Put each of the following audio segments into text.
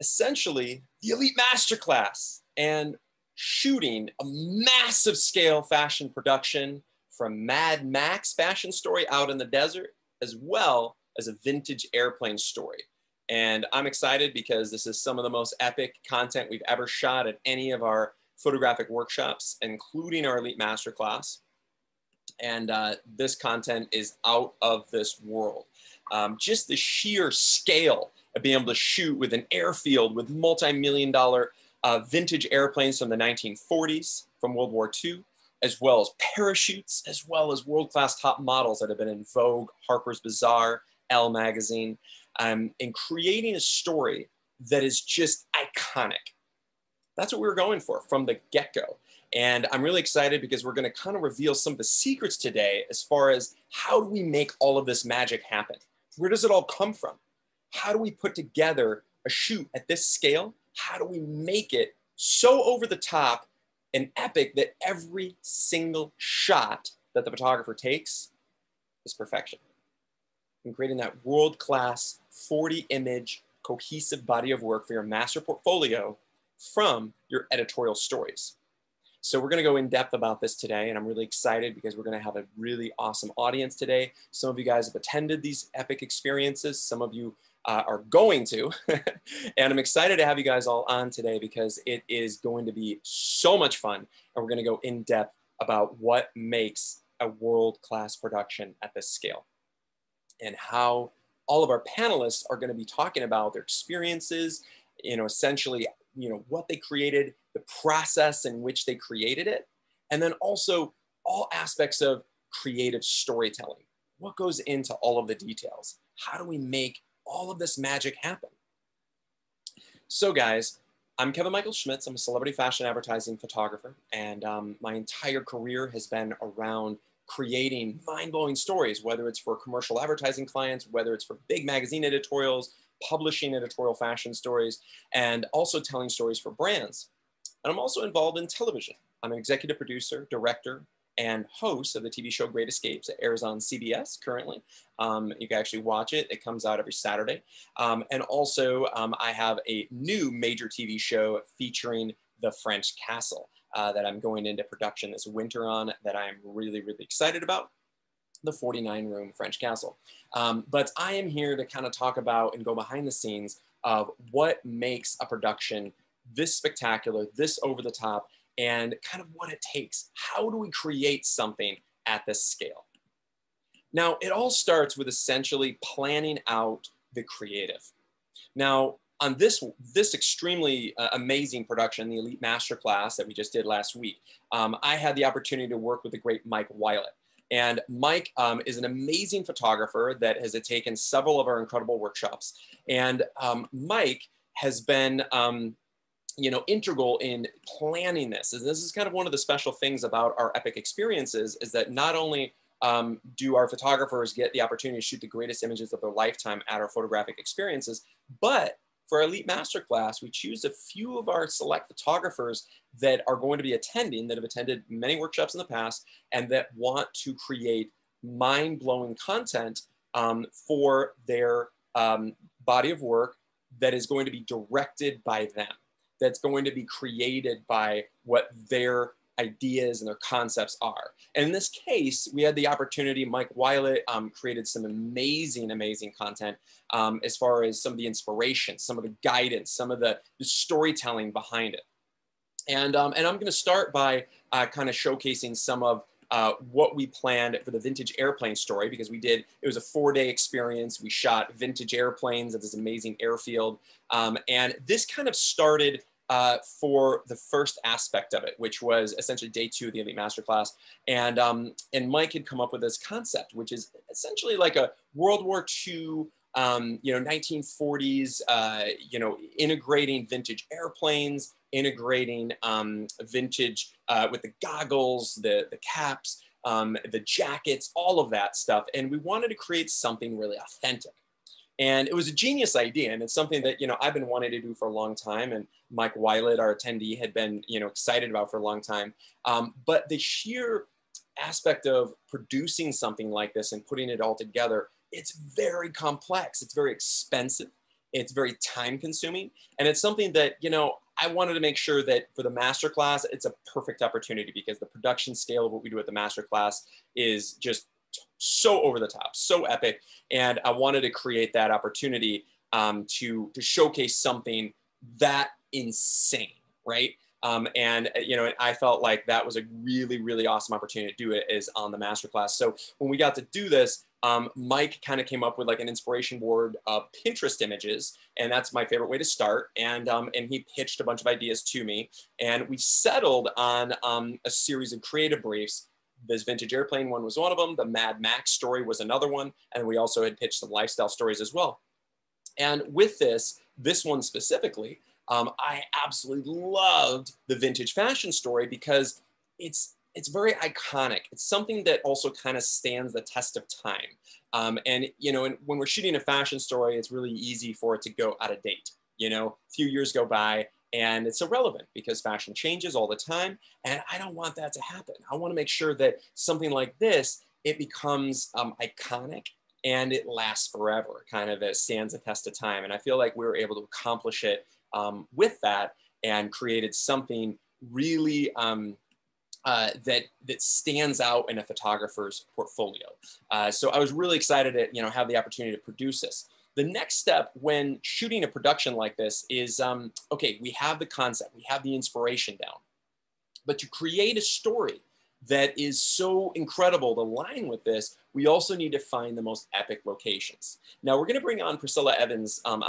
essentially the Elite Masterclass and shooting a massive scale fashion production from Mad Max fashion story out in the desert, as well as a vintage airplane story. And I'm excited because this is some of the most epic content we've ever shot at any of our photographic workshops, including our Elite Masterclass. And this content is out of this world. Just the sheer scale of being able to shoot with an airfield with multi-million-dollar vintage airplanes from the 1940s, from World War II, as well as parachutes, as well as world-class top models that have been in Vogue, Harper's Bazaar, Elle magazine, and creating a story that is just iconic. That's what we were going for from the get-go. And I'm really excited because we're going to kind of reveal some of the secrets today as far as how do we make all of this magic happen? Where does it all come from? How do we put together a shoot at this scale? How do we make it so over the top and epic that every single shot that the photographer takes is perfection? And creating that world-class 40-image cohesive body of work for your master portfolio from your editorial stories. So we're going to go in depth about this today, and I'm really excited because we're going to have a really awesome audience today. Some of you guys have attended these epic experiences. Some of you are going to, and I'm excited to have you guys all on today because it is going to be so much fun, and we're going to go in depth about what makes a world-class production at this scale and how all of our panelists are going to be talking about their experiences, essentially, what they created, the process in which they created it, and then also all aspects of creative storytelling. What goes into all of the details? How do we make all of this magic happen? So guys, I'm Kevin Michael Schmitz. I'm a celebrity fashion advertising photographer, and my entire career has been around creating mind-blowing stories, whether it's for commercial advertising clients, whether it's for big magazine editorials, publishing editorial fashion stories, and also telling stories for brands. And I'm also involved in television. I'm an executive producer, director, and host of the TV show Great Escapes. It airs on CBS currently. You can actually watch it. It comes out every Saturday. And also I have a new major TV show featuring the French Castle that I'm going into production this winter on that I'm really, really excited about. The 49-room French Castle. But I am here to kind of talk about and go behind the scenes of what makes a production this spectacular, this over the top, and kind of what it takes. How do we create something at this scale? Now, it all starts with essentially planning out the creative. Now, on this extremely amazing production, the Elite Masterclass that we just did last week, I had the opportunity to work with the great Mike Weilet. And Mike is an amazing photographer that has taken several of our incredible workshops. And Mike has been integral in planning this. And this is kind of one of the special things about our epic experiences is that not only do our photographers get the opportunity to shoot the greatest images of their lifetime at our photographic experiences, but for our Elite Masterclass, we choose a few of our select photographers that are going to be attending, that have attended many workshops in the past, and that want to create mind-blowing content for their body of work that is going to be directed by them, that's going to be created by what their ideas and their concepts are. And in this case, we had the opportunity, Mike Weilet created some amazing, amazing content as far as some of the inspiration, some of the guidance, some of the storytelling behind it. And I'm going to start by kind of showcasing some of what we planned for the vintage airplane story, because it was a 4-day experience. We shot vintage airplanes at this amazing airfield. And this kind of started for the first aspect of it, which was essentially day 2 of the Elite Masterclass. And Mike had come up with this concept, which is essentially like a World War II, 1940s, integrating vintage airplanes, integrating vintage with the goggles, the caps, the jackets, all of that stuff. And we wanted to create something really authentic. And it was a genius idea, and it's something that I've been wanting to do for a long time, and Mike Weilet, our attendee, had been excited about for a long time. But the sheer aspect of producing something like this and putting it all together, it's very complex. It's very expensive. It's very time consuming. And it's something that, you know, I wanted to make sure that for the masterclass, it's a perfect opportunity because the production scale of what we do at the masterclass is just so over the top, so epic. And I wanted to create that opportunity to showcase something that insane, right? And you know, I felt like that was a really, really awesome opportunity to do it is on the masterclass. So when we got to do this, Mike kind of came up with like an inspiration board of Pinterest images, and that's my favorite way to start. And he pitched a bunch of ideas to me, and we settled on a series of creative briefs. This vintage airplane one was one of them. The Mad Max story was another one, and we also had pitched some lifestyle stories as well. And with this one specifically, I absolutely loved the vintage fashion story because it's very iconic. It's something that also kind of stands the test of time. And you know, when we're shooting a fashion story, it's really easy for it to go out of date. You know, a few years go by and it's irrelevant because fashion changes all the time. And I don't want that to happen. I want to make sure that something like this, it becomes iconic and it lasts forever, kind of it stands the test of time. And I feel like we were able to accomplish it with that and created something really that stands out in a photographer's portfolio. So I was really excited to, you know, have the opportunity to produce this. The next step when shooting a production like this is, okay, we have the concept, we have the inspiration down, but to create a story that is so incredible to align with this, we also need to find the most epic locations. Now we're going to bring on Priscilla Evans on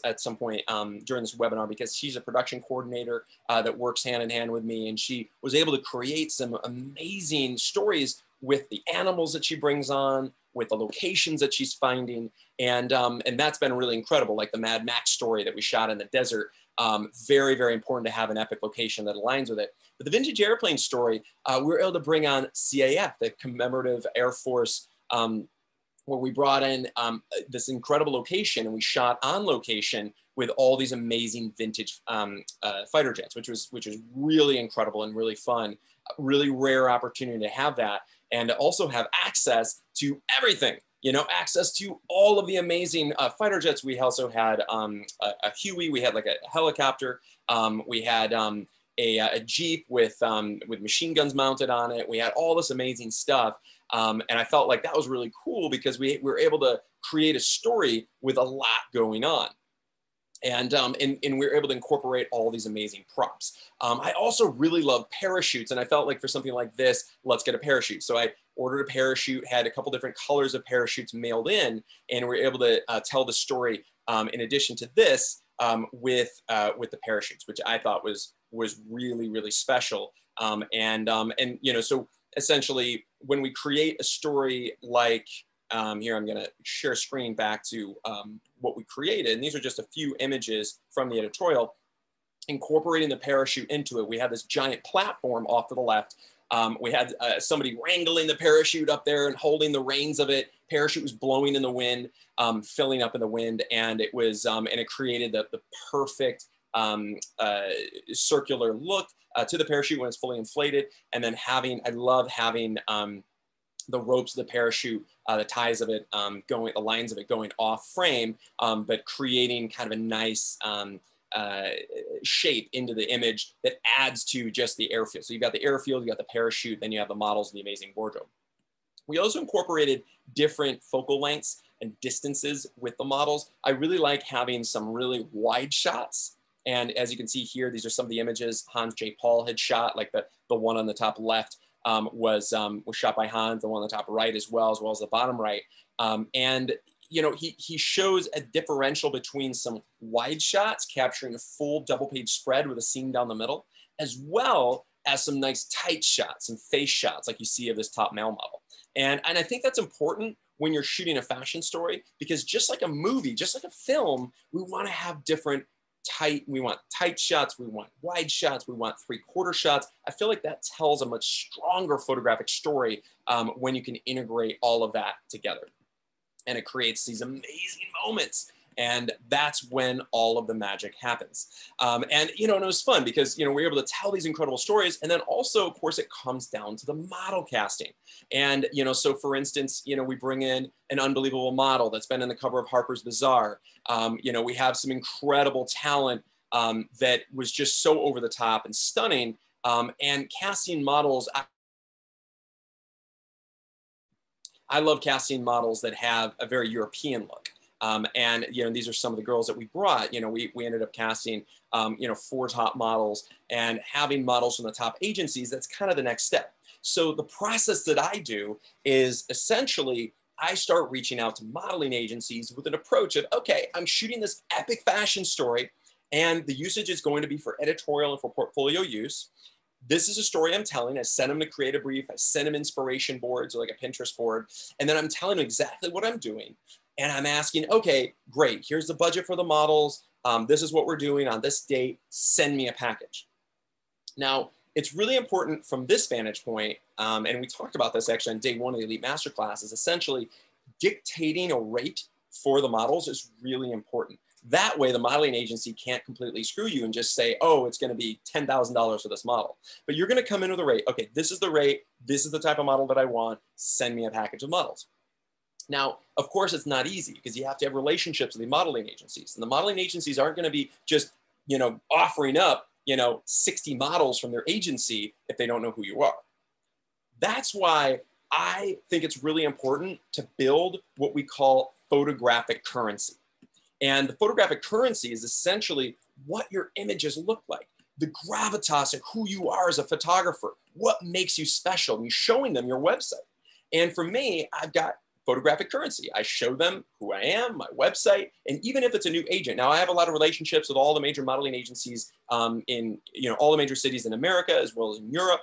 at some point during this webinar because she's a production coordinator that works hand in hand with me, and she was able to create some amazing stories with the animals that she brings on, with the locations that she's finding, and that's been really incredible. Like the Mad Max story that we shot in the desert. Very, very important to have an epic location that aligns with it. But the vintage airplane story, we were able to bring on CAF, the Commemorative Air Force, where we brought in this incredible location and we shot on location with all these amazing vintage fighter jets, which was really incredible and really fun. A really rare opportunity to have that and to also have access to everything. You know, access to all of the amazing fighter jets. We also had a Huey. We had like a helicopter. We had a Jeep with machine guns mounted on it. We had all this amazing stuff. And I felt like that was really cool because we were able to create a story with a lot going on. And we were able to incorporate all these amazing props. I also really love parachutes, and I felt like for something like this, let's get a parachute. So I ordered a parachute, had a couple different colors of parachutes mailed in, and we were able to tell the story in addition to this with the parachutes, which I thought was really, really special. And you know, so essentially when we create a story like here, I'm going to share screen back to what we created. And these are just a few images from the editorial, incorporating the parachute into it. We had this giant platform off to the left. We had somebody wrangling the parachute up there and holding the reins of it. Parachute was blowing in the wind, filling up in the wind. And it was, and it created the perfect circular look to the parachute when it's fully inflated. And then I love having the ropes of the parachute, the ties of it the lines of it going off frame, but creating kind of a nice shape into the image that adds to just the airfield. So you've got the airfield, you got the parachute, then you have the models and the amazing wardrobe. We also incorporated different focal lengths and distances with the models. I really like having some really wide shots. And as you can see here, these are some of the images Hans J. Paul had shot, like the one on the top left was shot by Hans, the one on the top right as well as the bottom right. And you know, he shows a differential between some wide shots capturing a full double page spread with a scene down the middle, as well as some nice tight shots, some face shots like you see of this top male model. And I think that's important when you're shooting a fashion story, because just like a movie, just like a film, we want to have we want tight shots, we want wide shots, we want 3/4 shots. I feel like that tells a much stronger photographic story when you can integrate all of that together. And it creates these amazing moments. And that's when all of the magic happens. And, you know, and it was fun because, you know, we were able to tell these incredible stories. And then also, of course, it comes down to the model casting. And, you know, so for instance, you know, we bring in an unbelievable model that's been in the cover of Harper's Bazaar. You know, we have some incredible talent that was just so over the top and stunning. And casting models, I love casting models that have a very European look. And, you know, these are some of the girls that we brought. You know, we ended up casting, you know, 4 top models, and having models from the top agencies, that's kind of the next step. So the process that I do is essentially I start reaching out to modeling agencies with an approach of, okay, I'm shooting this epic fashion story, and the usage is going to be for editorial and for portfolio use. This is a story I'm telling. I send them to create a brief. I send them inspiration boards or like a Pinterest board. And then I'm telling them exactly what I'm doing. And I'm asking, okay, great. Here's the budget for the models. This is what we're doing on this date. Send me a package. Now, it's really important from this vantage point, and we talked about this actually on day 1 of the Elite Masterclass, is essentially dictating a rate for the models is really important. That way, the modeling agency can't completely screw you and just say, oh, it's going to be $10,000 for this model. But you're going to come in with a rate. Okay, this is the rate. This is the type of model that I want. Send me a package of models. Now, of course, it's not easy because you have to have relationships with the modeling agencies. And the modeling agencies aren't going to be just, you know, offering up, you know, 60 models from their agency if they don't know who you are. That's why I think it's really important to build what we call photographic currency. And the photographic currency is essentially what your images look like, the gravitas of who you are as a photographer, what makes you special, and you're showing them your website. And for me, I've got photographic currency. I show them who I am, my website, and even if it's a new agent. Now, I have a lot of relationships with all the major modeling agencies in, you know, all the major cities in America as well as in Europe.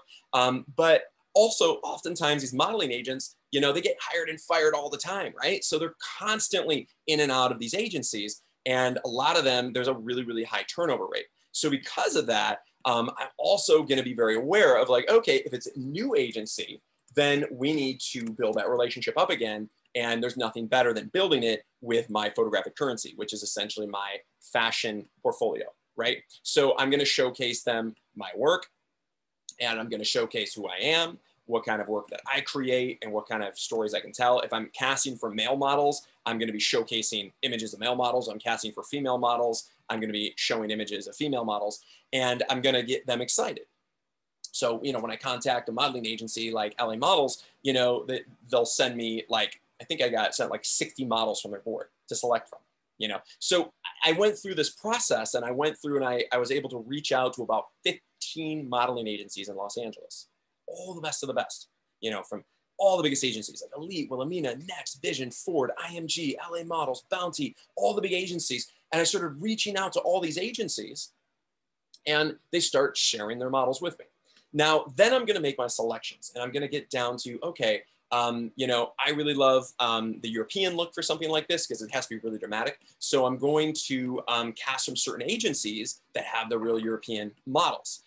But also, oftentimes these modeling agents, you know, they get hired and fired all the time, right? So they're constantly in and out of these agencies. And a lot of them, there's a really, really high turnover rate. So because of that, I'm also going to be very aware of like, okay, if it's a new agency, then we need to build that relationship up again. And there's nothing better than building it with my photographic currency, which is essentially my fashion portfolio, right? So I'm going to showcase them my work, and I'm going to showcase who I am, what kind of work that I create, and what kind of stories I can tell. If I'm casting for male models, I'm going to be showcasing images of male models. I'm casting for female models, I'm going to be showing images of female models, and I'm going to get them excited. So, you know, when I contact a modeling agency like LA Models, you know, they'll send me like, I think I got sent like 60 models from their board to select from, you know. So I went through this process, and I went through and I was able to reach out to about 15 modeling agencies in Los Angeles, all the best of the best, you know, from all the biggest agencies like Elite, Wilhelmina, Next, Vision, Ford, IMG, LA Models, Bounty, all the big agencies. And I started reaching out to all these agencies, and they start sharing their models with me. Now, then I'm going to make my selections, and I'm going to get down to, okay, you know, I really love the European look for something like this because it has to be really dramatic. So I'm going to cast from certain agencies that have the real European models.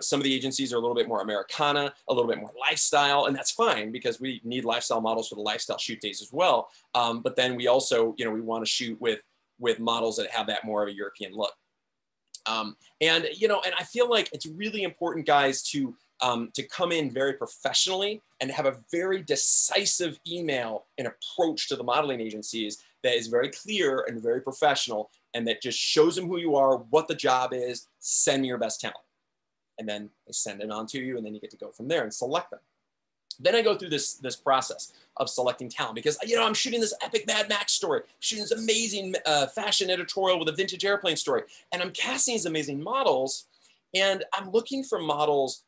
Some of the agencies are a little bit more Americana, a little bit more lifestyle, and that's fine because we need lifestyle models for the lifestyle shoot days as well. But then we also, you know, we want to shoot with models that have that more of a European look. And, you know, and I feel like it's really important, guys, to come in very professionally and have a very decisive email and approach to the modeling agencies that is very clear and very professional, and that just shows them who you are, what the job is, send me your best talent. And then they send it on to you, and then you get to go from there and select them. Then I go through this process of selecting talent because, you know, I'm shooting this epic Mad Max story, I'm shooting this amazing fashion editorial with a vintage airplane story, and I'm casting these amazing models, and I'm looking for models,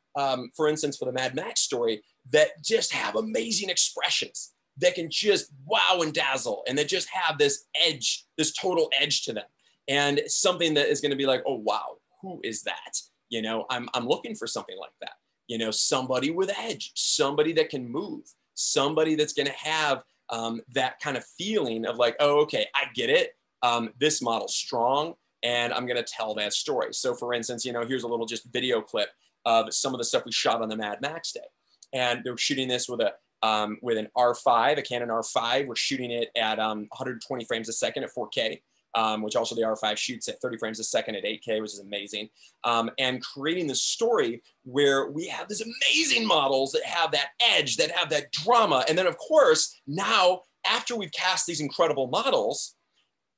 for instance, for the Mad Max story that just have amazing expressions, that can just wow and dazzle, and that just have this edge, this total edge to them, and something that is going to be like, oh, wow, who is that? You know, I'm looking for something like that. You know, somebody with edge, somebody that can move, somebody that's going to have that kind of feeling of like, oh, okay, I get it. This model's strong, and I'm going to tell that story. So for instance, you know, here's a little just video clip of some of the stuff we shot on the Mad Max day. And they're shooting this with an R5, a Canon R5. We're shooting it at 120 frames a second at 4K. which also the R5 shoots at 30 frames a second at 8K, which is amazing. And creating this story where we have these amazing models that have that edge, that have that drama. And then of course, now after we've cast these incredible models,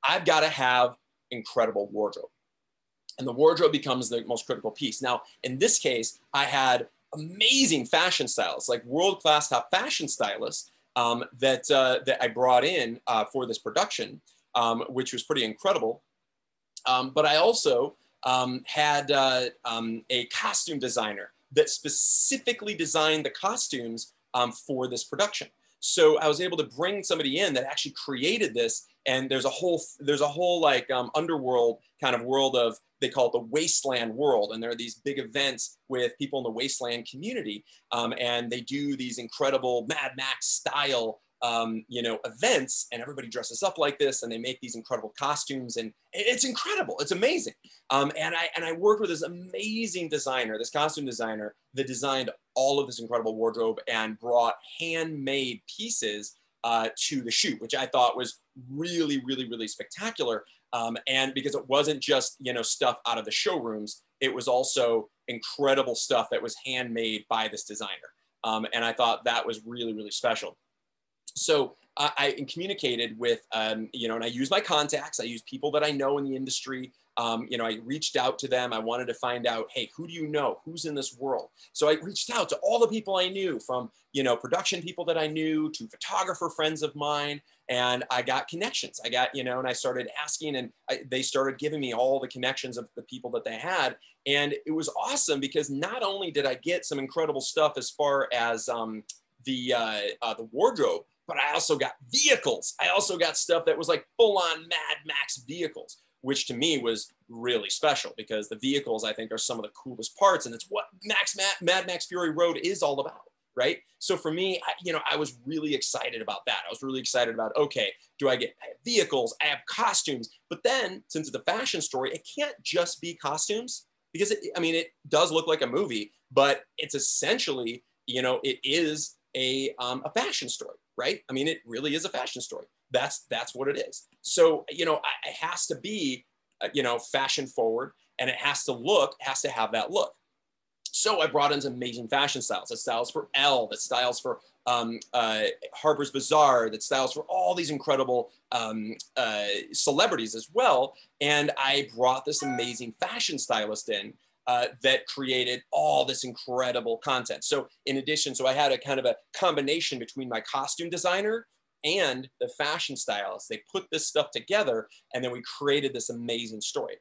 I've got to have incredible wardrobe. And the wardrobe becomes the most critical piece. Now, in this case, I had amazing fashion stylists, like world-class top fashion stylists that I brought in for this production, which was pretty incredible. But I also had a costume designer that specifically designed the costumes for this production. So I was able to bring somebody in that actually created this. And there's a whole like underworld kind of world of, they call it the wasteland world. And there are these big events with people in the wasteland community. And they do these incredible Mad Max style, events, and everybody dresses up like this and they make these incredible costumes, and it's incredible. It's amazing. And I worked with this amazing designer, this costume designer that designed all of this incredible wardrobe and brought handmade pieces to the shoot, which I thought was really, really, really spectacular. And because it wasn't just, stuff out of the showrooms, it was also incredible stuff that was handmade by this designer. And I thought that was really, really special. So I communicated with, and I used my contacts. I used people that I know in the industry. I reached out to them. I wanted to find out, hey, who do you know? Who's in this world? So I reached out to all the people I knew, from, production people that I knew to photographer friends of mine. And I got connections. I got, and I started asking, and they started giving me all the connections of the people that they had. And it was awesome because not only did I get some incredible stuff as far as the wardrobe, but I also got vehicles. I also got stuff that was like full-on Mad Max vehicles, which to me was really special because the vehicles, I think, are some of the coolest parts. And it's what Mad Max Fury Road is all about, right? So for me, I was really excited about that. I was really excited about, okay, I have vehicles, I have costumes, but then since it's a fashion story, it can't just be costumes because it does look like a movie, but it's essentially, it is a fashion story, right? It really is a fashion story. That's what it is. So, it has to be, fashion forward, and it has to have that look. So I brought in some amazing fashion styles, that styles for Elle, that styles for Harper's Bazaar, that styles for all these incredible celebrities as well. And I brought this amazing fashion stylist in that created all this incredible content. So in addition, I had a kind of a combination between my costume designer and the fashion stylist. They put this stuff together, and then we created this amazing story.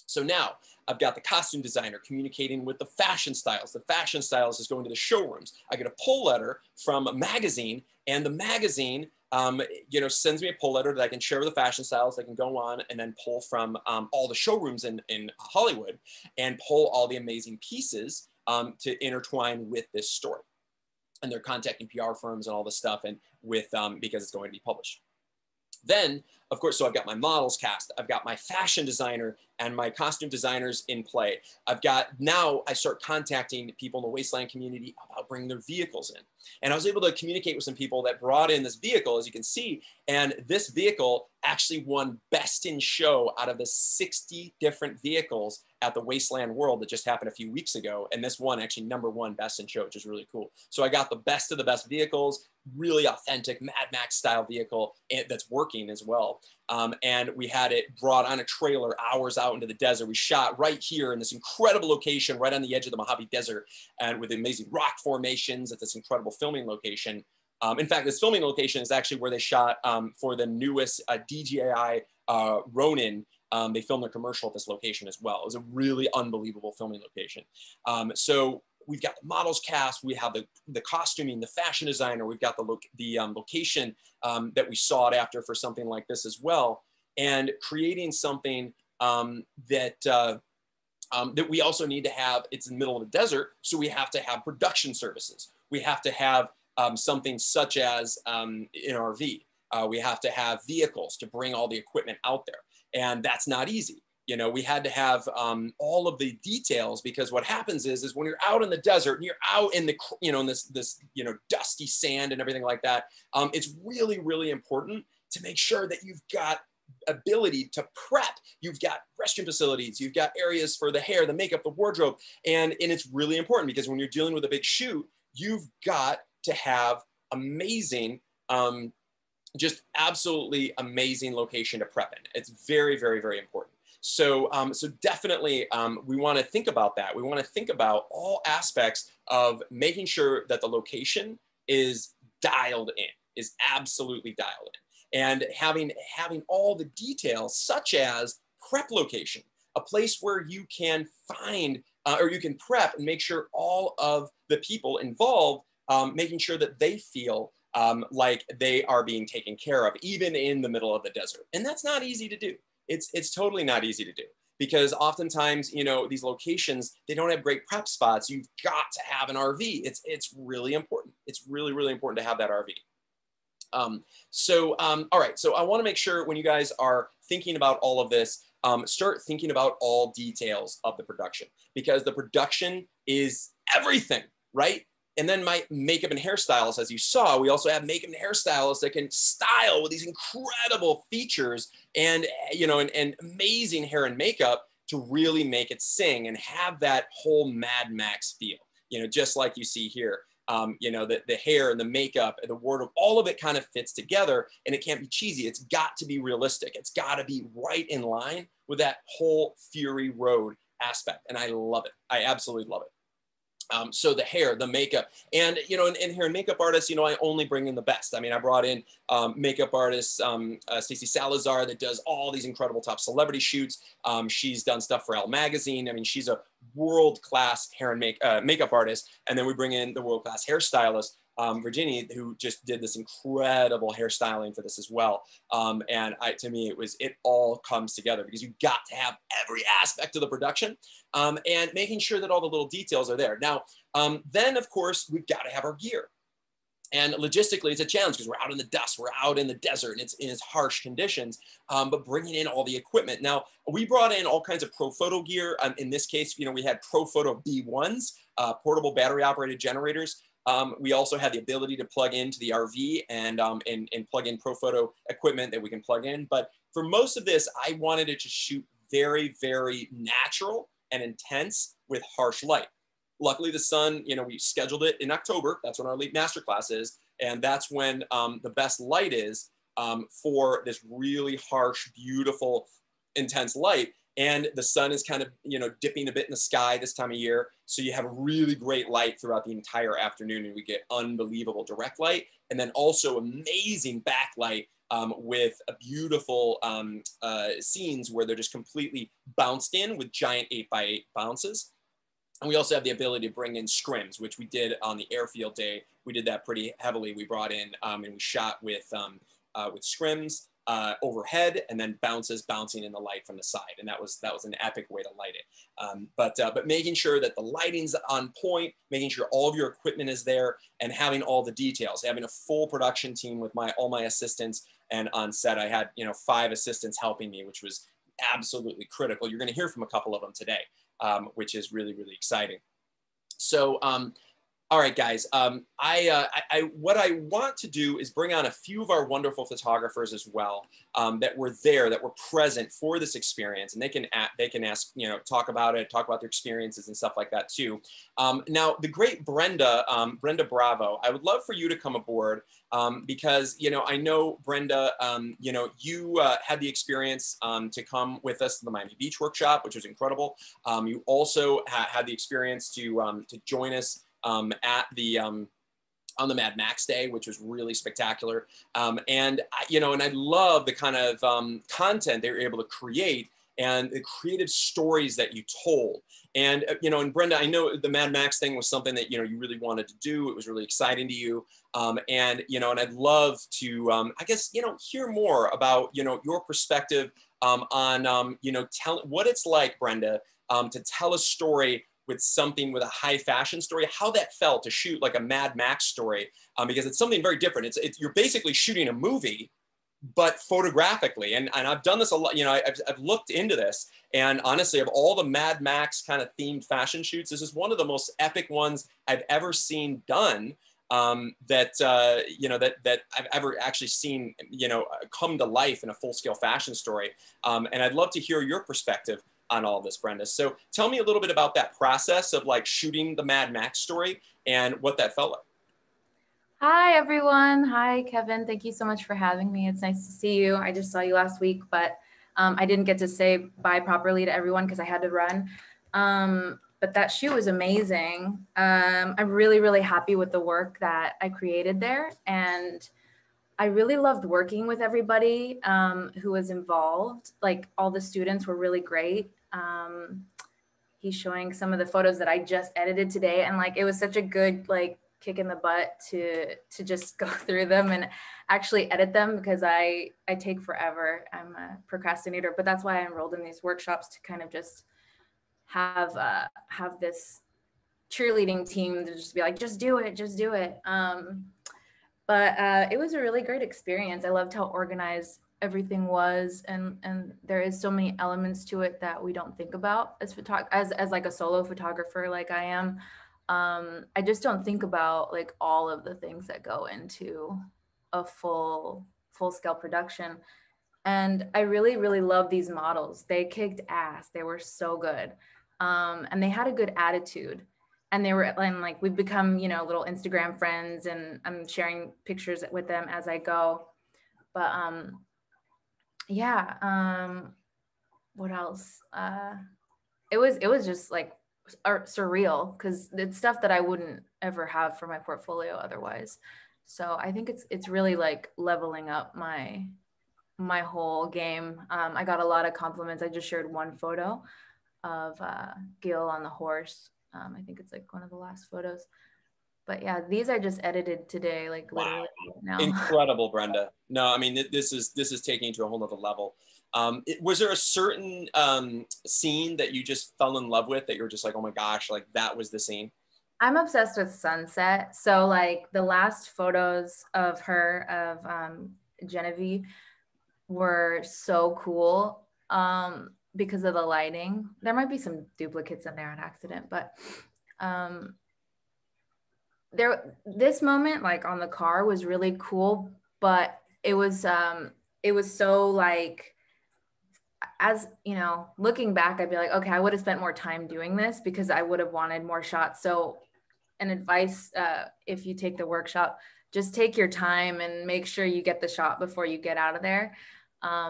So now I've got the costume designer communicating with the fashion stylist. The fashion stylist is going to the showrooms. I get a pull letter from a magazine, and the magazine sends me a pull letter that I can share with the fashion stylist. I can go on and then pull from all the showrooms in Hollywood and pull all the amazing pieces to intertwine with this story. And they're contacting PR firms and all this stuff, and because it's going to be published. Then, of course, so I've got my models cast, I've got my fashion designer and my costume designers in play. Now I start contacting people in the Wasteland community about bringing their vehicles in. And I was able to communicate with some people that brought in this vehicle, as you can see, and this vehicle actually won Best in Show out of the 60 different vehicles at the Wasteland World that just happened a few weeks ago. And this one actually #1 Best in Show, which is really cool. So I got the best of the best vehicles, really authentic Mad Max style vehicle that's working as well. And we had it brought on a trailer hours out into the desert. We shot right here in this incredible location, right on the edge of the Mojave Desert, and with amazing rock formations at this incredible filming location. In fact, this filming location is actually where they shot for the newest DJI Ronin. They filmed their commercial at this location as well. It was a really unbelievable filming location. So we've got the models cast, we have the costuming, the fashion designer, we've got the location that we sought after for something like this as well, and creating something that we also need to have. It's in the middle of the desert, so we have to have production services. We have to have something such as an RV. We have to have vehicles to bring all the equipment out there, and that's not easy. We had to have all of the details, because what happens is when you're out in the desert and you're out in the, in this dusty sand and everything like that, it's really, really important to make sure that you've got ability to prep. You've got restroom facilities, you've got areas for the hair, the makeup, the wardrobe. And it's really important because when you're dealing with a big shoot, you've got to have amazing, just absolutely amazing location to prep in. It's very, very, very important. So, so definitely we want to think about that. We want to think about all aspects of making sure that the location is dialed in, is absolutely dialed in, and having all the details, such as prep location, a place where you can find or you can prep and make sure all of the people involved, making sure that they feel like they are being taken care of, even in the middle of the desert. And that's not easy to do. It's totally not easy to do, because oftentimes, you know, these locations, they don't have great prep spots. You've got to have an RV. It's really important. It's really, really important to have that RV. All right, so I want to make sure when you guys are thinking about all of this, start thinking about all details of the production, because the production is everything, right? And then my makeup and hairstylists, as you saw, we also have makeup and hairstylists that can style with these incredible features and, you know, and amazing hair and makeup to really make it sing and have that whole Mad Max feel, you know, just like you see here. You know, the hair and the makeup and the wardrobe, all of it kind of fits together, and it can't be cheesy. It's got to be realistic. It's got to be right in line with that whole Fury Road aspect. And I love it. I absolutely love it. So the hair, the makeup, and, you know, and hair and makeup artists, you know, I only bring in the best. I mean, I brought in makeup artist Stacey Salazar that does all these incredible top celebrity shoots. She's done stuff for Elle Magazine. I mean, she's a world-class hair and makeup artist. And then we bring in the world-class hairstylist, Virginia, who just did this incredible hairstyling for this as well. And to me, it all comes together, because you got to have every aspect of the production and making sure that all the little details are there. Now, then of course, we've got to have our gear. And logistically, it's a challenge because we're out in the dust, we're out in the desert, and it's harsh conditions, but bringing in all the equipment. Now, we brought in all kinds of Profoto gear. In this case, you know, we had Profoto B1s, portable battery operated generators. We also had the ability to plug into the RV and plug in Profoto equipment that we can plug in. But for most of this, I wanted it to shoot very, very natural and intense with harsh light. Luckily, the sun, you know, we scheduled it in October. That's when our Elite Masterclass is. And that's when the best light is for this really harsh, beautiful, intense light. And the sun is kind of, you know, dipping a bit in the sky this time of year. So you have really great light throughout the entire afternoon, and we get unbelievable direct light. And then also amazing backlight with a beautiful scenes where they're just completely bounced in with giant 8x8 bounces. And we also have the ability to bring in scrims, which we did on the airfield day. We did that pretty heavily. We brought in and we shot with scrims overhead, and then bounces bouncing in the light from the side. And that was an epic way to light it. But making sure that the lighting's on point, making sure all of your equipment is there, and having all the details, having a full production team with all my assistants. And on set, I had, you know, 5 assistants helping me, which was absolutely critical. You're going to hear from a couple of them today. Which is really, really exciting. So, all right, guys, what I want to do is bring on a few of our wonderful photographers as well that were there, that were present for this experience, and they can ask, you know, talk about it, talk about their experiences and stuff like that too. Now, the great Brenda Bravo, I would love for you to come aboard because, you know, I know Brenda, you know, you had the experience to come with us to the Miami Beach workshop, which was incredible. You also had the experience to join us at the on the Mad Max day, which was really spectacular. And you know, and I love the kind of content they were able to create and the creative stories that you told. And you know, and Brenda, I know the Mad Max thing was something that, you know, you really wanted to do. It was really exciting to you. And you know, and I'd love to, I guess, you know, hear more about, you know, your perspective on, you know, what it's like, Brenda, to tell a story with something with a high fashion story, how that felt to shoot like a Mad Max story, because it's something very different. You're basically shooting a movie, but photographically. And I've done this a lot, you know, I've looked into this, and honestly, of all the Mad Max kind of themed fashion shoots, this is one of the most epic ones I've ever seen done. that I've ever actually seen, come to life in a full-scale fashion story. And I'd love to hear your perspective on all this, Brenda. So tell me a little bit about that process of like shooting the Mad Max story and what that felt like. Hi, everyone. Hi, Kevin. Thank you so much for having me. It's nice to see you. I just saw you last week, but I didn't get to say bye properly to everyone because I had to run. But that shoot was amazing. I'm really, really happy with the work that I created there. And I really loved working with everybody who was involved. Like all the students were really great. He's showing some of the photos that I just edited today. And like, it was such a good, like, kick in the butt to just go through them and actually edit them because I take forever. I'm a procrastinator, but that's why I enrolled in these workshops to kind of just have this cheerleading team to just be like, just do it, just do it. But it was a really great experience. I loved how organized everything was, and there is so many elements to it that we don't think about as like a solo photographer like I am. I just don't think about like all of the things that go into a full scale production. And I really, really love these models. They kicked ass. They were so good. And they had a good attitude. And they were, and like, we've become, little Instagram friends, and I'm sharing pictures with them as I go. But yeah, what else? It was just like surreal because it's stuff that I wouldn't ever have for my portfolio otherwise. So I think it's really like leveling up my whole game. I got a lot of compliments. I just shared one photo of Gil on the horse. I think it's like one of the last photos. But yeah, these I just edited today, like literally right now. Incredible, Brenda. No, I mean, this is taking it to a whole nother level. Was there a certain scene that you just fell in love with that you were just like, oh my gosh, like that was the scene? I'm obsessed with sunset. So like the last photos of her, of Genevieve, were so cool because of the lighting. There might be some duplicates in there on accident, but this moment like on the car was really cool, but it was so like, as looking back, I'd be like, okay, I would have spent more time doing this because I would have wanted more shots. So an advice, if you take the workshop, just take your time and make sure you get the shot before you get out of there.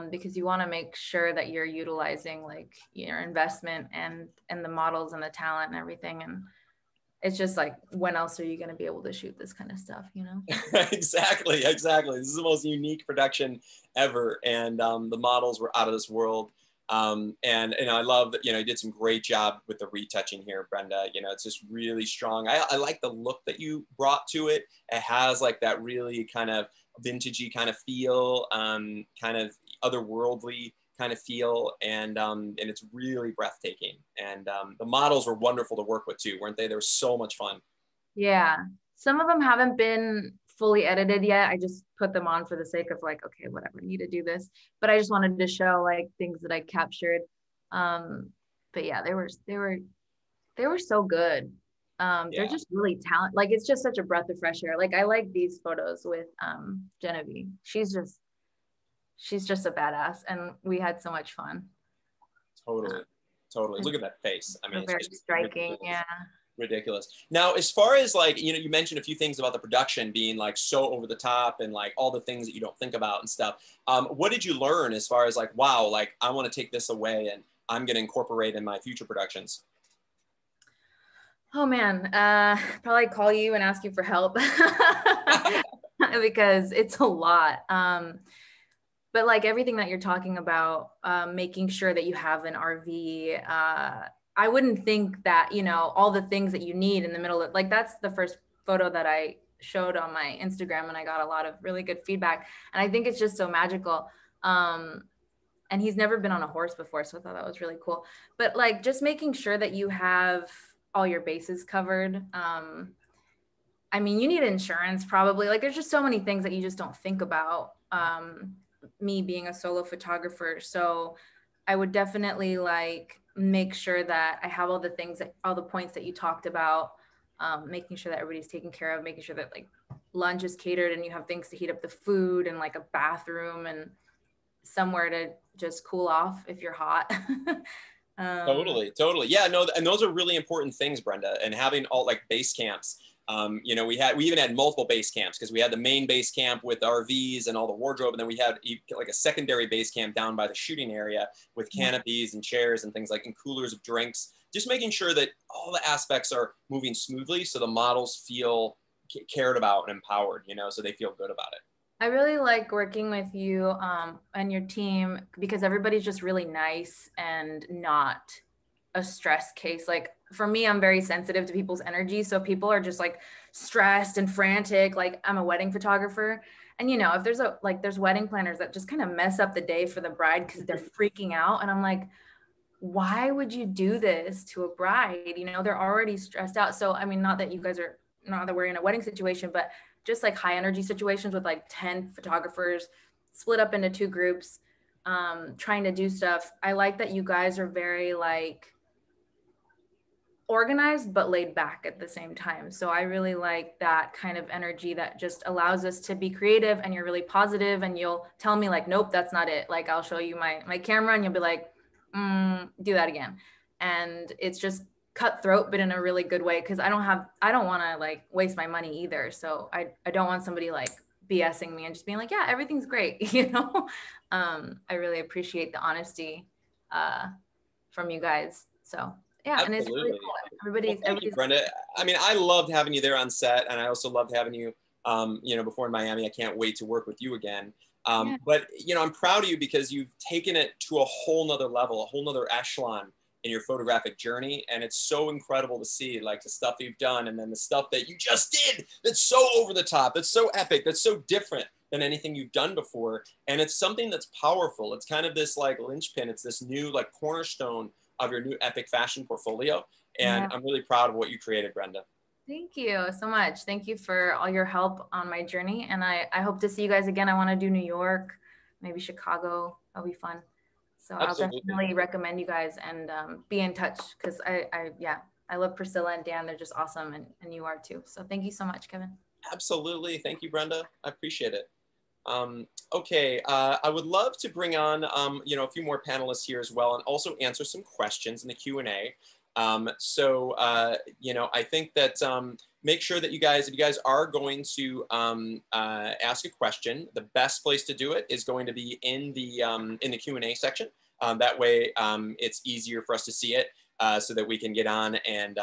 Because you want to make sure that you're utilizing like your investment and the models and the talent and everything. And it's just like, when else are you going to be able to shoot this kind of stuff, Exactly. This is the most unique production ever. And the models were out of this world. And I love that, you did some great job with the retouching here, Brenda. It's just really strong. I like the look that you brought to it. It has like that really kind of vintagey kind of feel, kind of otherworldly kind of feel, and it's really breathtaking. And the models were wonderful to work with too, weren't they? They were so much fun. Yeah, some of them haven't been fully edited yet. I just put them on for the sake of like, okay, whatever, I need to do this. But I just wanted to show like things that I captured. But yeah, they were so good. They're just really talented. Like, it's just such a breath of fresh air. Like, I like these photos with Genevieve. She's just a badass, and we had so much fun. Totally. Look at that face. I mean, it's very striking. Yeah. Ridiculous. Now, as far as like, you mentioned a few things about the production being like so over the top and like all the things that you don't think about and stuff. What did you learn as far as like, wow, like I want to take this away and I'm going to incorporate in my future productions? Oh man, probably call you and ask you for help because it's a lot. But like everything that you're talking about, making sure that you have an RV, I wouldn't think that, all the things that you need in the middle of, like, that's the first photo that I showed on my Instagram, and I got a lot of really good feedback. And I think it's just so magical. And he's never been on a horse before, so I thought that was really cool. But like, just making sure that you have all your bases covered. I mean, you need insurance probably. Like, there's just so many things that you just don't think about. Me being a solo photographer, so I would definitely like make sure that I have all the things, all the points that you talked about. making sure that everybody's taken care of, making sure that like lunch is catered and you have things to heat up the food and like a bathroom and somewhere to just cool off if you're hot. Totally. Yeah, no, and those are really important things, Brenda, and having all like base camps. You know, we even had multiple base camps because we had the main base camp with RVs and all the wardrobe, and then we had like a secondary base camp down by the shooting area with canopies and chairs and things like, and coolers of drinks, just making sure that all the aspects are moving smoothly so the models feel cared about and empowered, you know, so they feel good about it. I really like working with you and your team because everybody's just really nice and not a stress case. Like for me, I'm very sensitive to people's energy. So people are just like stressed and frantic. Like I'm a wedding photographer. And you know, if there's wedding planners that just kind of mess up the day for the bride because they're freaking out. And I'm like, why would you do this to a bride? You know, they're already stressed out. So, I mean, not that we're in a wedding situation, but just like high energy situations with like 10 photographers split up into 2 groups, trying to do stuff. I like that you guys are very like organized, but laid back at the same time. So I really like that kind of energy that just allows us to be creative, and you're really positive and you'll tell me like, nope, that's not it. Like I'll show you my camera and you'll be like, do that again. And it's just cutthroat, but in a really good way. Cause I don't want to like waste my money either. So I don't want somebody like BSing me and just being like, yeah, everything's great. You know? I really appreciate the honesty, from you guys. So yeah. Absolutely. And it's really cool. Everybody's Brenda. I mean, I loved having you there on set, and I also loved having you, you know, before in Miami. I can't wait to work with you again. But, you know, I'm proud of you because you've taken it to a whole nother level, a whole nother echelon in your photographic journey. And it's so incredible to see like the stuff you've done and then the stuff that you just did that's so over the top, that's so epic, that's so different than anything you've done before. And it's something that's powerful. It's kind of this like linchpin. It's this new like cornerstone of your new epic fashion portfolio. And I'm really proud of what you created, Brenda. Thank you so much. Thank you for all your help on my journey. And I hope to see you guys again. I want to do New York, maybe Chicago. That'll be fun. So Absolutely. I'll definitely recommend you guys and be in touch because I love Priscilla and Dan. They're just awesome. And you are too. So thank you so much, Kevin. Absolutely. Thank you, Brenda. I appreciate it. Okay, I would love to bring on, you know, a few more panelists here as well and also answer some questions in the Q&A. You know, I think that make sure that you guys, if you guys are going to ask a question, the best place to do it is going to be in the Q&A section. That way it's easier for us to see it so that we can get on and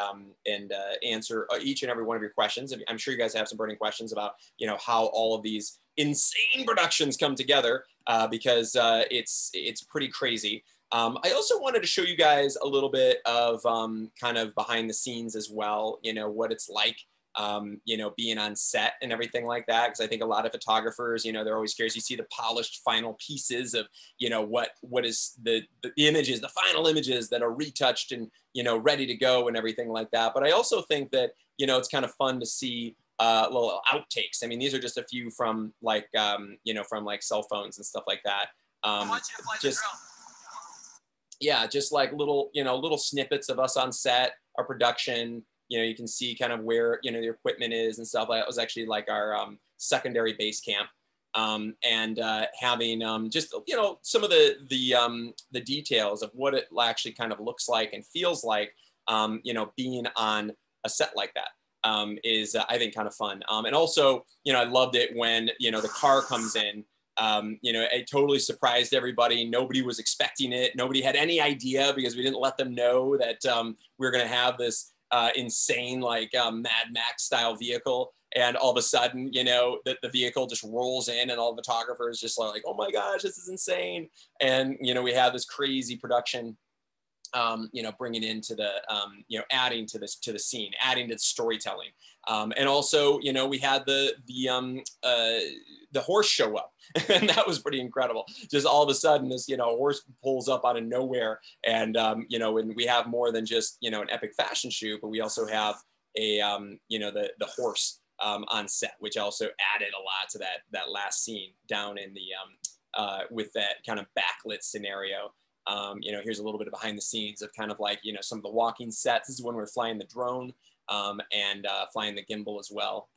answer each and every one of your questions. I'm sure you guys have some burning questions about, you know, how all of these insane productions come together because it's pretty crazy. I also wanted to show you guys a little bit of kind of behind the scenes as well, you know, what it's like, you know, being on set and everything like that. Because I think a lot of photographers, you know, they're always curious. You see the polished final pieces of, you know, what is the images, the final images that are retouched and, you know, ready to go and everything like that. But I also think that, you know, it's kind of fun to see little outtakes. I mean, these are just a few from like, you know, from like cell phones and stuff like that. Just like little, you know, little snippets of us on set, our production, you know, you can see kind of where, you know, the equipment is and stuff. That was actually like our secondary base camp. Having just, you know, some of the details of what it actually kind of looks like and feels like, you know, being on a set like that. Is I think kind of fun. And also, you know, I loved it when, you know, the car comes in, you know, it totally surprised everybody. Nobody was expecting it. Nobody had any idea because we didn't let them know that we were going to have this insane like Mad Max style vehicle. And all of a sudden, you know, the vehicle just rolls in and all the photographers just like, oh my gosh, this is insane. And, you know, we have this crazy production you know, bringing into the, you know, adding to this, to the scene, adding to the storytelling. And also, you know, we had the horse show up and that was pretty incredible. Just all of a sudden this, you know, horse pulls up out of nowhere and, you know, and we have more than just, you know, an epic fashion shoot, but we also have a, you know, the horse on set, which also added a lot to that last scene down in the, with that kind of backlit scenario. Here's a little bit of behind the scenes of kind of like, some of the walking sets. This is when we're flying the drone and flying the gimbal as well.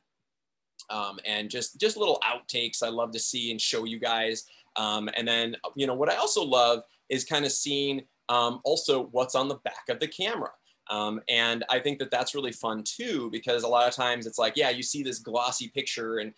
And just little outtakes I love to see and show you guys. And then, what I also love is kind of seeing also what's on the back of the camera. And I think that that's really fun too, because a lot of times it's like, yeah, you see this glossy picture and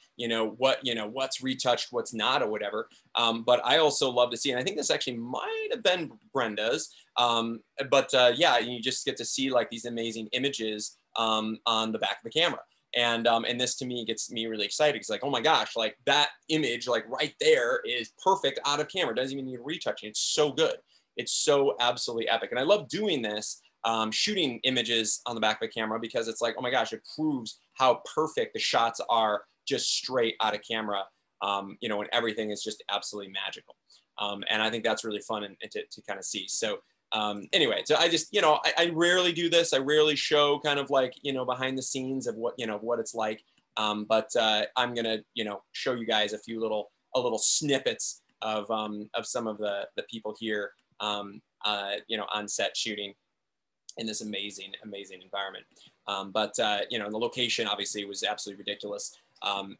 what's retouched, what's not, or whatever. But I also love to see, and I think this actually might have been Brenda's, yeah, you just get to see like these amazing images on the back of the camera. And this to me gets me really excited. It's like, oh my gosh, like that image, like right there is perfect out of camera. It doesn't even need retouching. It's so good. It's so absolutely epic. And I love doing this, shooting images on the back of the camera, because it's like, oh my gosh, it proves how perfect the shots are just straight out of camera, and everything is just absolutely magical. And I think that's really fun and to kind of see. So anyway, so I just, I rarely do this. I rarely show kind of like, behind the scenes of what, what it's like. But I'm going to, show you guys a little snippets of some of the people here, on set shooting in this amazing environment. The location obviously was absolutely ridiculous.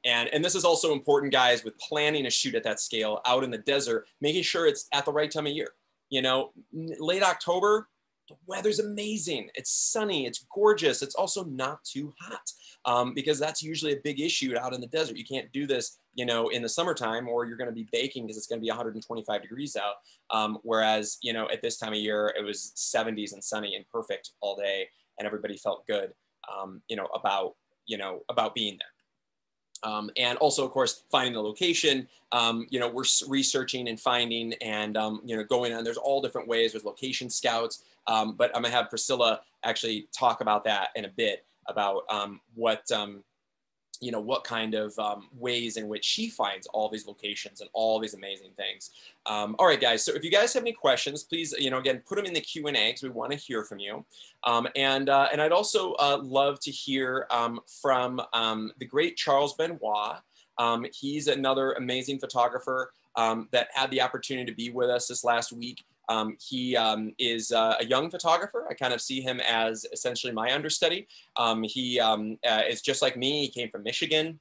And this is also important, guys, with planning a shoot at that scale out in the desert, making sure it's at the right time of year. Late October, the weather's amazing. It's sunny, it's gorgeous. It's also not too hot, because that's usually a big issue out in the desert. You can't do this, in the summertime, or you're going to be baking because it's going to be 125 degrees out. Whereas, at this time of year, it was 70s and sunny and perfect all day, and everybody felt good, about being there. And also, of course, finding the location, we're researching and finding and, going on. There's all different ways with location scouts. But I'm going to have Priscilla actually talk about that in a bit, about what kind of ways in which she finds all these locations and all these amazing things. All right, guys. So if you guys have any questions, please, again, put them in the Q&A, because we want to hear from you. And I'd also love to hear from the great Charles Benoit. He's another amazing photographer that had the opportunity to be with us this last week. He is a young photographer. I kind of see him as essentially my understudy. He is just like me. He came from Michigan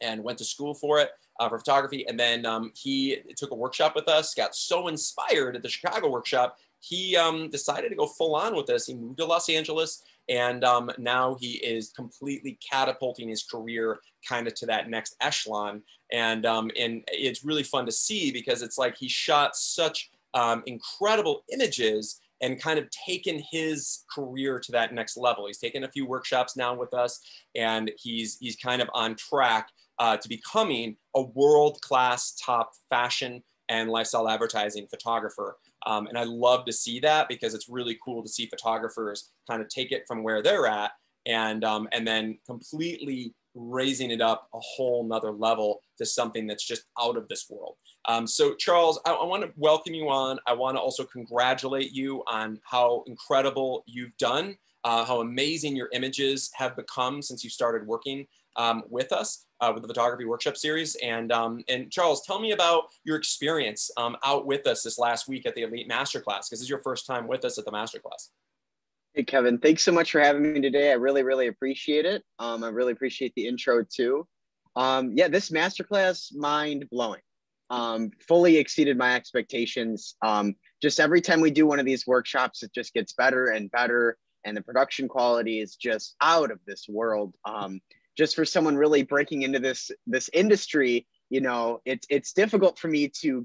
and went to school for photography. And then he took a workshop with us, got so inspired at the Chicago workshop, he decided to go full on with this. He moved to Los Angeles, and now he is completely catapulting his career kind of to that next echelon. And it's really fun to see, because it's like he shot such incredible images and kind of taken his career to that next level. He's taken a few workshops now with us, and he's kind of on track to becoming a world-class top fashion and lifestyle advertising photographer. And I love to see that, because it's really cool to see photographers kind of take it from where they're at and then completely raising it up a whole nother level to something that's just out of this world. So Charles, I want to welcome you on. I want to also congratulate you on how incredible you've done, how amazing your images have become since you started working with us with the photography workshop series. And Charles, tell me about your experience out with us this last week at the Elite Masterclass, because this is your first time with us at the Masterclass. Hey, Kevin, thanks so much for having me today. I really, really appreciate it. I really appreciate the intro too. Yeah, this Masterclass, mind blowing. Fully exceeded my expectations. Just every time we do one of these workshops, it just gets better and better. And the production quality is just out of this world. Just for someone really breaking into this industry, it's difficult for me to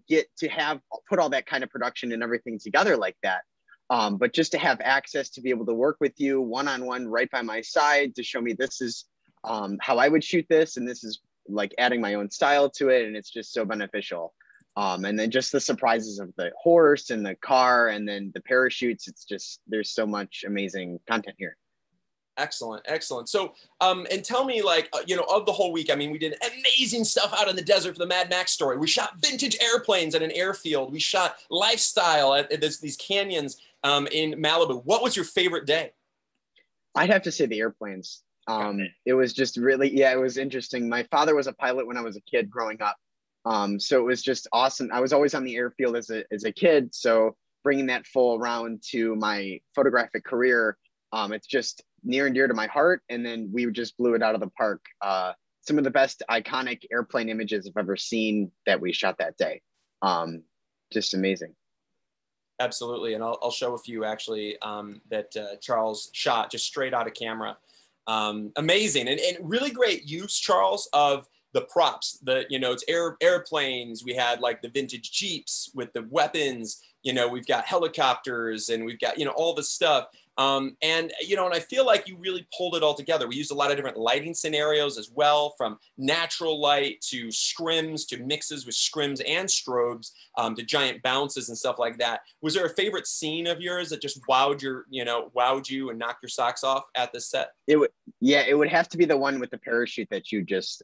put all that kind of production and everything together like that. But just to have access to be able to work with you one-on-one right by my side to show me this is how I would shoot this, and this is like adding my own style to it, and it's just so beneficial. And then just the surprises of the horse and the car and then the parachutes, it's just, there's so much amazing content here. Excellent, excellent. So, and tell me, like, of the whole week, I mean, we did amazing stuff out in the desert for the Mad Max story. We shot vintage airplanes at an airfield. We shot lifestyle at these canyons in Malibu. What was your favorite day? I'd have to say the airplanes. It was just really, it was interesting. My father was a pilot when I was a kid growing up. So it was just awesome. I was always on the airfield as a kid. So bringing that full around to my photographic career, it's just near and dear to my heart. And then we just blew it out of the park. Some of the best iconic airplane images I've ever seen that we shot that day. Just amazing. Absolutely. And I'll show a few actually that Charles shot just straight out of camera. Amazing. And really great use, Charles, of the props. It's airplanes. We had like the vintage Jeeps with the weapons. We've got helicopters, and we've got, all this stuff. And I feel like you really pulled it all together. We used a lot of different lighting scenarios as well, from natural light to scrims to mixes with scrims and strobes, to giant bounces and stuff like that. Was there a favorite scene of yours that just wowed you and knocked your socks off at this set? It would have to be the one with the parachute that you just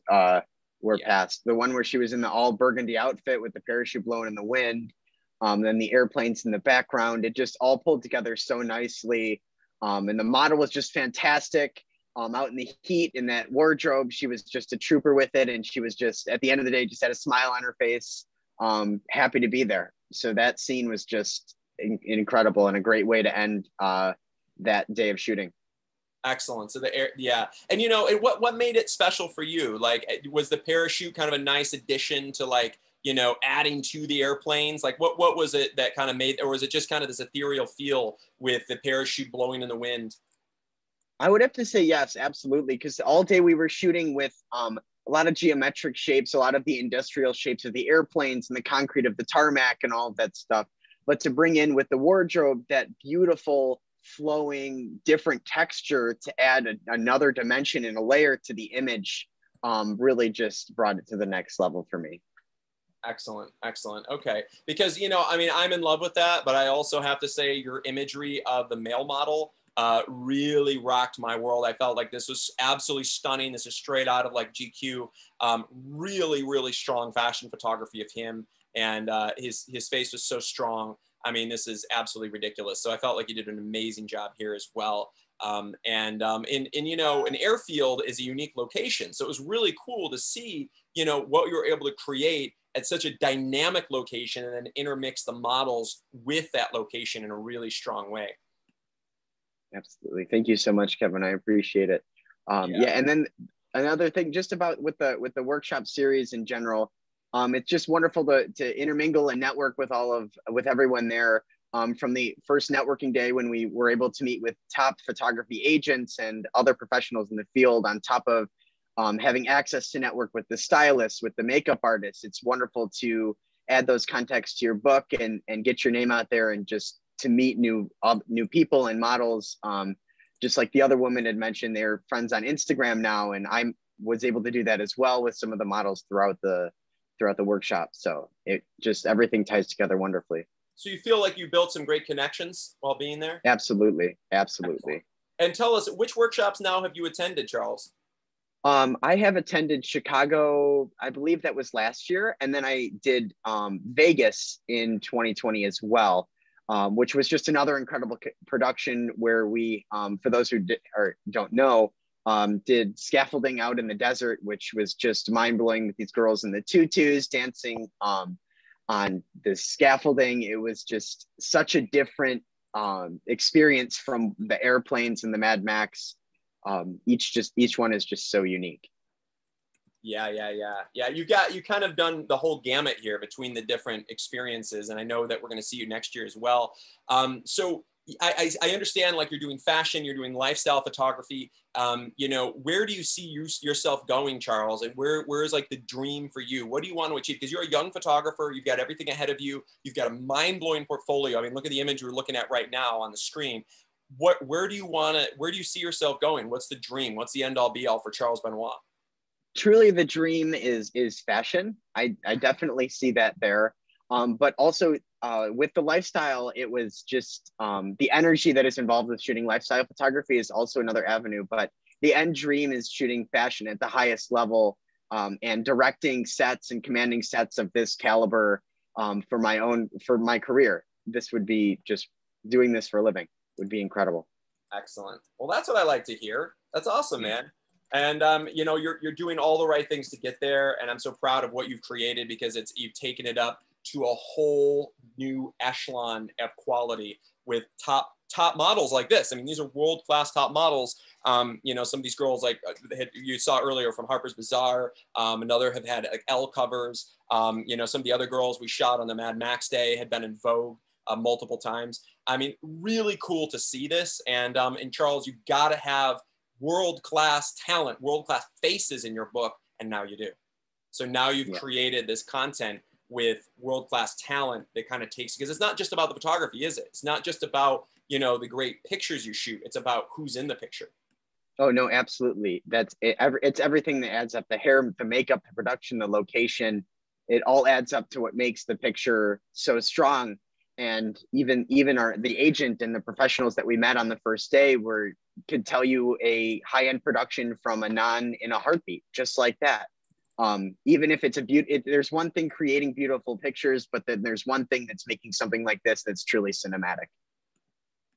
were past. The one where she was in the all burgundy outfit with the parachute blowing in the wind. Then the airplanes in the background, it just all pulled together so nicely. And the model was just fantastic. Out in the heat in that wardrobe, she was just a trooper with it. And she was just, at the end of the day, just had a smile on her face, happy to be there. So that scene was just incredible and a great way to end that day of shooting. Excellent. So and what made it special for you? Like, was the parachute kind of a nice addition to like, adding to the airplanes? Like what was it that kind of made, or was it just kind of this ethereal feel with the parachute blowing in the wind? I would have to say yes, absolutely. Because all day we were shooting with a lot of geometric shapes, a lot of the industrial shapes of the airplanes and the concrete of the tarmac and all of that stuff. But to bring in with the wardrobe, that beautiful flowing different texture to add another dimension and a layer to the image, really just brought it to the next level for me. Excellent. Okay. Because, I'm in love with that, but I also have to say your imagery of the male model really rocked my world. I felt like this was absolutely stunning. This is straight out of like GQ. Really, really strong fashion photography of him. And his face was so strong. I mean, this is absolutely ridiculous. So I felt like you did an amazing job here as well. An airfield is a unique location. So it was really cool to see, what you were able to create at such a dynamic location and then intermix the models with that location in a really strong way. Absolutely. Thank you so much, Kevin. I appreciate it. And then another thing just about with the workshop series in general, it's just wonderful to intermingle and network with everyone there. From the first networking day when we were able to meet with top photography agents and other professionals in the field, on top of having access to network with the stylists, with the makeup artists. It's wonderful to add those contacts to your book and get your name out there and just to meet new people and models. Just like the other woman had mentioned, they're friends on Instagram now, and I was able to do that as well with some of the models throughout the workshop. So it just, everything ties together wonderfully. So you feel like you built some great connections while being there? Absolutely. Excellent. And tell us, which workshops now have you attended, Charles? I have attended Chicago, I believe that was last year. And then I did Vegas in 2020 as well, which was just another incredible production where we, for those who don't know, did scaffolding out in the desert, which was just mind blowing with these girls in the tutus dancing on the scaffolding. It was just such a different experience from the airplanes and the Mad Max. Each one is just so unique. Yeah. You kind of done the whole gamut here between the different experiences. And I know that we're going to see you next year as well. So I understand, like, you're doing fashion, you're doing lifestyle photography. Where do you see yourself going, Charles? And where is like the dream for you? What do you want to achieve? Because you're a young photographer, you've got everything ahead of you. You've got a mind-blowing portfolio. I mean, look at the image we're looking at right now on the screen. Where do you see yourself going? What's the dream? What's the end all be all for Charles Benoit? Truly, the dream is fashion. I definitely see that there. But also with the lifestyle, it was just the energy that is involved with shooting lifestyle photography is also another avenue. But the end dream is shooting fashion at the highest level, and directing sets and commanding sets of this caliber for my career. This would be just doing this for a living would be incredible. Excellent. Well, that's what I like to hear. That's awesome, man. And you're doing all the right things to get there, and I'm so proud of what you've created, because you've taken it up to a whole new echelon of quality with top models like this. I mean, these are world-class top models. You know, some of these girls, like you saw earlier from Harper's Bazaar, another have had like Elle covers. You know, some of the other girls we shot on the Mad Max day had been in Vogue multiple times. I mean, really cool to see this. And Charles, you've got to have world-class talent, world-class faces in your book, and now you do. So now you've created this content with world-class talent that kind of takes, because it's not just about the photography, is it? It's not just about, you know, the great pictures you shoot. It's about who's in the picture. Oh, no, absolutely. That's it. It's everything that adds up: the hair, the makeup, the production, the location. It all adds up to what makes the picture so strong. And even the agent and the professionals that we met on the first day could tell you a high-end production from a non in a heartbeat, just like that. Even if it's there's one thing creating beautiful pictures, but then there's one thing that's making something like this that's truly cinematic.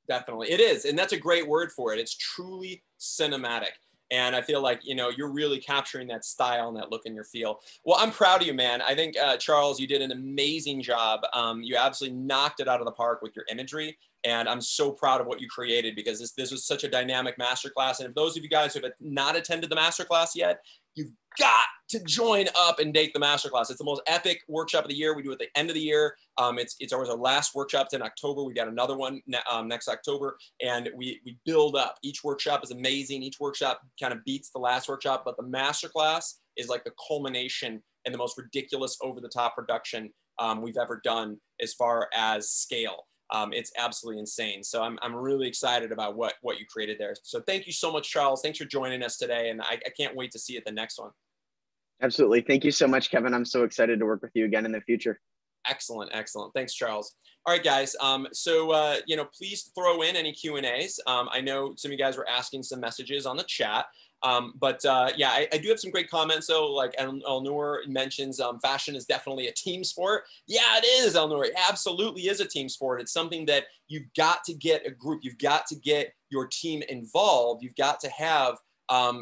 Definitely, it is, and that's a great word for it. It's truly cinematic. And I feel like, you know, you're really capturing that style and that look and your feel. Well, I'm proud of you, man. I think, Charles, you did an amazing job. You absolutely knocked it out of the park with your imagery. And I'm so proud of what you created, because this was such a dynamic masterclass. And if those of you guys who have not attended the masterclass yet, you've got to join up and take the masterclass. It's the most epic workshop of the year. We do it at the end of the year. It's always our last workshop. It's in October. We got another one next October, and we build up. Each workshop is amazing. Each workshop kind of beats the last workshop, but the masterclass is like the culmination and the most ridiculous, over-the-top production we've ever done as far as scale. It's absolutely insane. So I'm really excited about what you created there. So thank you so much, Charles. Thanks for joining us today. And I can't wait to see you at the next one. Absolutely. Thank you so much, Kevin. I'm so excited to work with you again in the future. Excellent. Excellent. Thanks, Charles. All right, guys. You know, please throw in any Q&As. I know some of you guys were asking some messages on the chat. Yeah, I do have some great comments. So like Elnur mentions, fashion is definitely a team sport. Yeah, it is, Elnur. It absolutely is a team sport. It's something that you've got to get a group. You've got to get your team involved. You've got to have,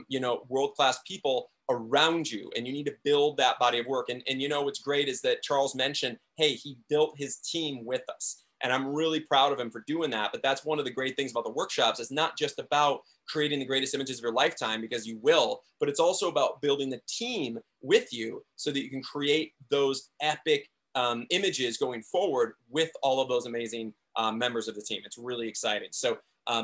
you know, world-class people around you, and you need to build that body of work. And you know, what's great is that Charles mentioned, hey, he built his team with us. And I'm really proud of him for doing that. But that's one of the great things about the workshops. It's not just about creating the greatest images of your lifetime, because you will, but it's also about building the team with you so that you can create those epic images going forward with all of those amazing members of the team. It's really exciting. So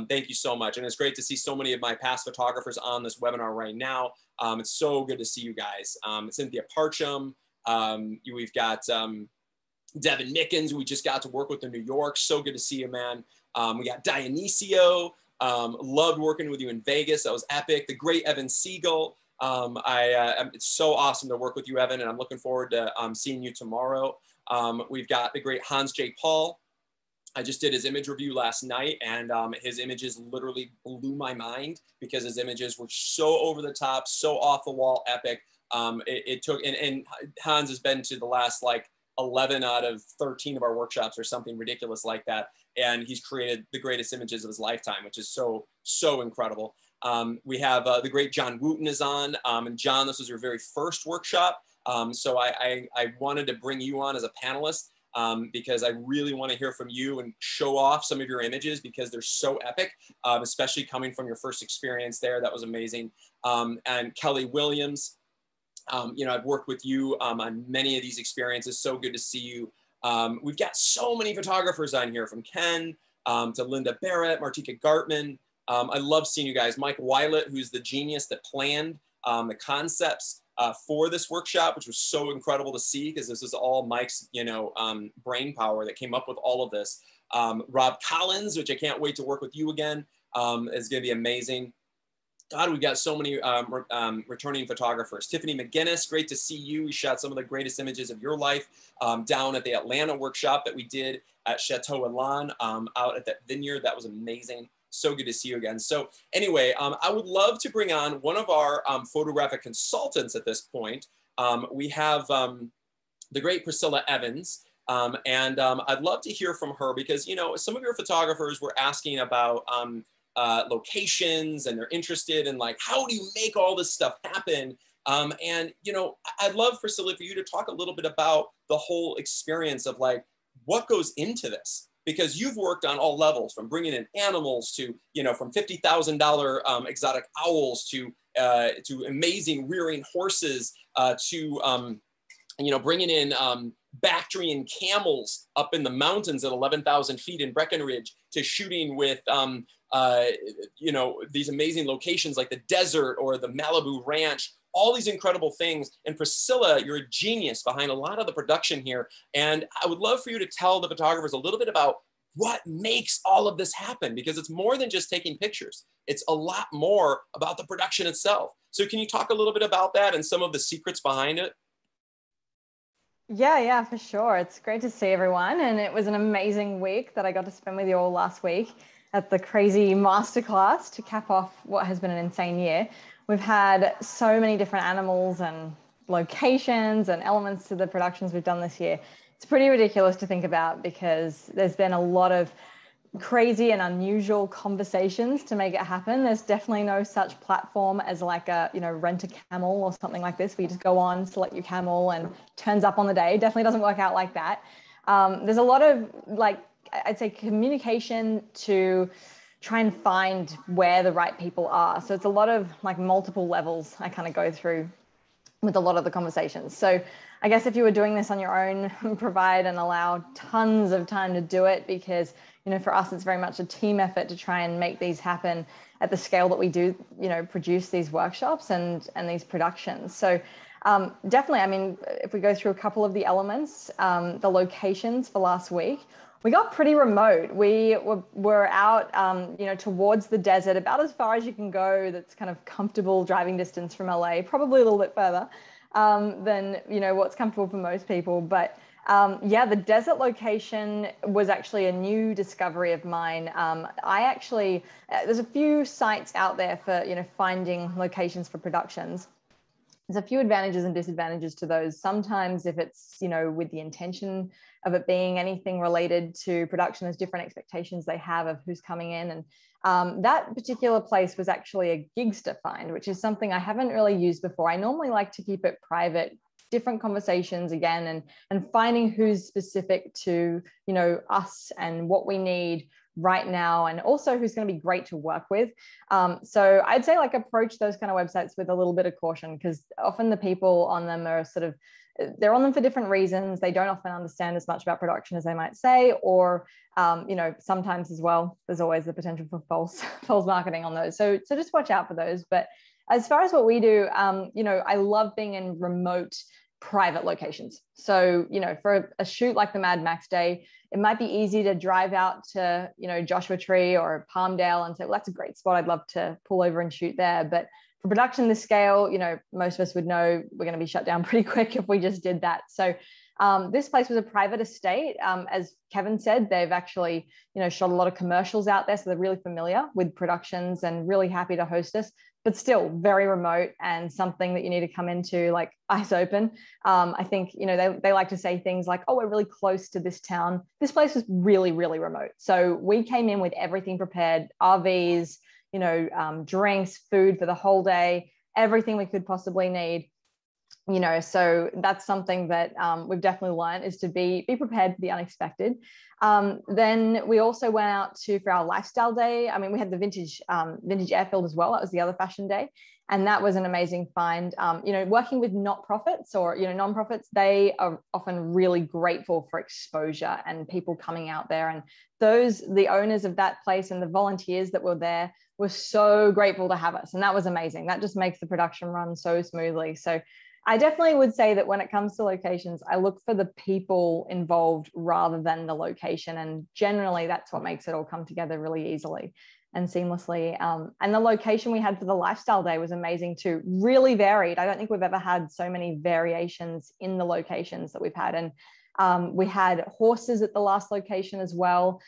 thank you so much. And it's great to see so many of my past photographers on this webinar right now. It's so good to see you guys. Cynthia Parcham. We've got Devin Mickens. We just got to work with in New York. So good to see you, man. We got Dionisio. Loved working with you in Vegas. That was epic. The great Evan Siegel. It's so awesome to work with you, Evan, and I'm looking forward to seeing you tomorrow. We've got the great Hans J. Paul. I just did his image review last night, and his images literally blew my mind, because his images were so over the top, so off the wall, epic. It took, and Hans has been to the last like 11 out of 13 of our workshops or something ridiculous like that. And he's created the greatest images of his lifetime, which is so, so incredible. We have the great John Wooten is on. And John, this was your very first workshop. So I wanted to bring you on as a panelist because I really want to hear from you and show off some of your images, because they're so epic, especially coming from your first experience there. That was amazing. And Kelly Williams, you know, I've worked with you on many of these experiences. So good to see you. We've got so many photographers on here, from Ken to Linda Barrett, Martika Gartman. I love seeing you guys. Mike Weilet, who's the genius that planned the concepts for this workshop, which was so incredible to see, because this is all Mike's, you know, brain power that came up with all of this. Rob Collins, which I can't wait to work with you again, is going to be amazing. God, we've got so many returning photographers. Tiffany McGinnis, great to see you. We shot some of the greatest images of your life down at the Atlanta workshop that we did at Chateau Elan out at that vineyard. That was amazing. So good to see you again. So anyway, I would love to bring on one of our photographic consultants at this point. We have the great Priscilla Evans. I'd love to hear from her, because, you know, some of your photographers were asking about locations, and they're interested in like, how do you make all this stuff happen? And, you know, I'd love, Priscilla, for you to talk a little bit about the whole experience of like, what goes into this? Because you've worked on all levels, from bringing in animals to, you know, from $50,000 exotic owls to amazing rearing horses to, you know, bringing in Bactrian camels up in the mountains at 11,000 feet in Breckenridge, to shooting with, you know, these amazing locations like the desert or the Malibu Ranch, all these incredible things. And Priscilla, you're a genius behind a lot of the production here. And I would love for you to tell the photographers a little bit about what makes all of this happen, because it's more than just taking pictures. It's a lot more about the production itself. So can you talk a little bit about that and some of the secrets behind it? Yeah, for sure. It's great to see everyone. And it was an amazing week that I got to spend with you all last week at the crazy masterclass to cap off what has been an insane year. We've had so many different animals and locations and elements to the productions we've done this year. It's pretty ridiculous to think about, because there's been a lot of crazy and unusual conversations to make it happen. There's definitely no such platform as like a, you know, rent a camel or something like this, where you just go on, select your camel and turns up on the day. Definitely doesn't work out like that. There's a lot of, like, I'd say, communication to try and find where the right people are. So it's a lot of like multiple levels I kind of go through with a lot of the conversations. So I guess if you were doing this on your own, provide and allow tons of time to do it, because, you know, for us, it's very much a team effort to try and make these happen at the scale that we do, you know, produce these workshops and these productions. So definitely, I mean, if we go through a couple of the elements, the locations for last week, we got pretty remote. We were out, you know, towards the desert, about as far as you can go. That's kind of comfortable driving distance from LA, probably a little bit further than, you know, what's comfortable for most people. But yeah, the desert location was actually a new discovery of mine. I actually, there's a few sites out there for, you know, finding locations for productions. There's a few advantages and disadvantages to those. Sometimes if it's, you know, with the intention of it being anything related to production, there's different expectations they have of who's coming in. And that particular place was actually a Gigster find, which is something I haven't really used before. I normally like to keep it private, different conversations again, and finding who's specific to, you know, us and what we need right now, and also who's going to be great to work with. So I'd say, like, approach those kind of websites with a little bit of caution, because often the people on them are sort of, they're on them for different reasons. They don't often understand as much about production as they might say, or you know, sometimes as well, there's always the potential for false marketing on those. So just watch out for those. But as far as what we do, you know, I love being in remote private locations. So, you know, for a shoot like the Mad Max Day, it might be easy to drive out to, you know, Joshua Tree or Palmdale and say, well, that's a great spot, I'd love to pull over and shoot there. But for production this scale, you know, most of us would know we're going to be shut down pretty quick if we just did that. So this place was a private estate. As Kevin said, they've actually, you know, shot a lot of commercials out there. So they're really familiar with productions and really happy to host us, but still very remote, and something that you need to come into like eyes open. I think, you know, they like to say things like, oh, we're really close to this town. This place was really, really remote. So we came in with everything prepared, RVs, you know, drinks, food for the whole day, everything we could possibly need. You know, so that's something that we've definitely learned, is to be prepared for the unexpected. Then we also went out for our lifestyle day. I mean, we had the vintage airfield as well. That was the other fashion day. And that was an amazing find. You know, working with not-profits or, you know, non-profits, they are often really grateful for exposure and people coming out there. And the owners of that place and the volunteers that were there were so grateful to have us. And that was amazing. That just makes the production run so smoothly. So I definitely would say that when it comes to locations, I look for the people involved rather than the location. And generally, that's what makes it all come together really easily and seamlessly. And the location we had for the lifestyle day was amazing too, really varied. I don't think we've ever had so many variations in the locations that we've had. And we had horses at the last location as well.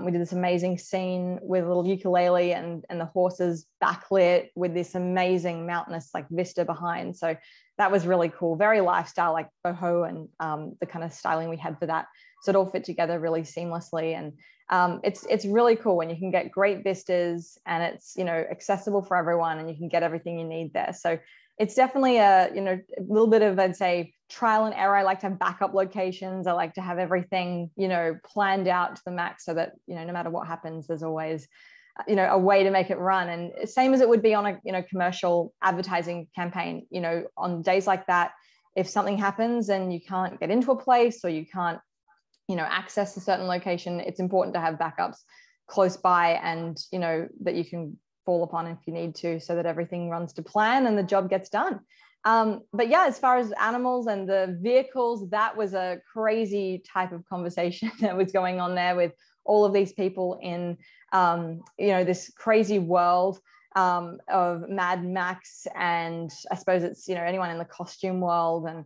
We did this amazing scene with a little ukulele and the horses backlit with this amazing mountainous like vista behind. So that was really cool, very lifestyle, like boho, and the kind of styling we had for that. So it all fit together really seamlessly. And it's really cool when you can get great vistas and it's, you know, accessible for everyone and you can get everything you need there. So it's definitely a, you know, a little bit of, I'd say, trial and error. I like to have backup locations. I like to have everything, you know, planned out to the max so that, you know, no matter what happens, there's always, you know, a way to make it run. And same as it would be on a, you know, commercial advertising campaign, you know, on days like that, if something happens and you can't get into a place or you can't, you know, access a certain location, it's important to have backups close by and, you know, that you can fall upon if you need to, so that everything runs to plan and the job gets done. But yeah, as far as animals and the vehicles, that was a crazy type of conversation that was going on there with all of these people in, you know, this crazy world of Mad Max. And I suppose it's, you know, anyone in the costume world and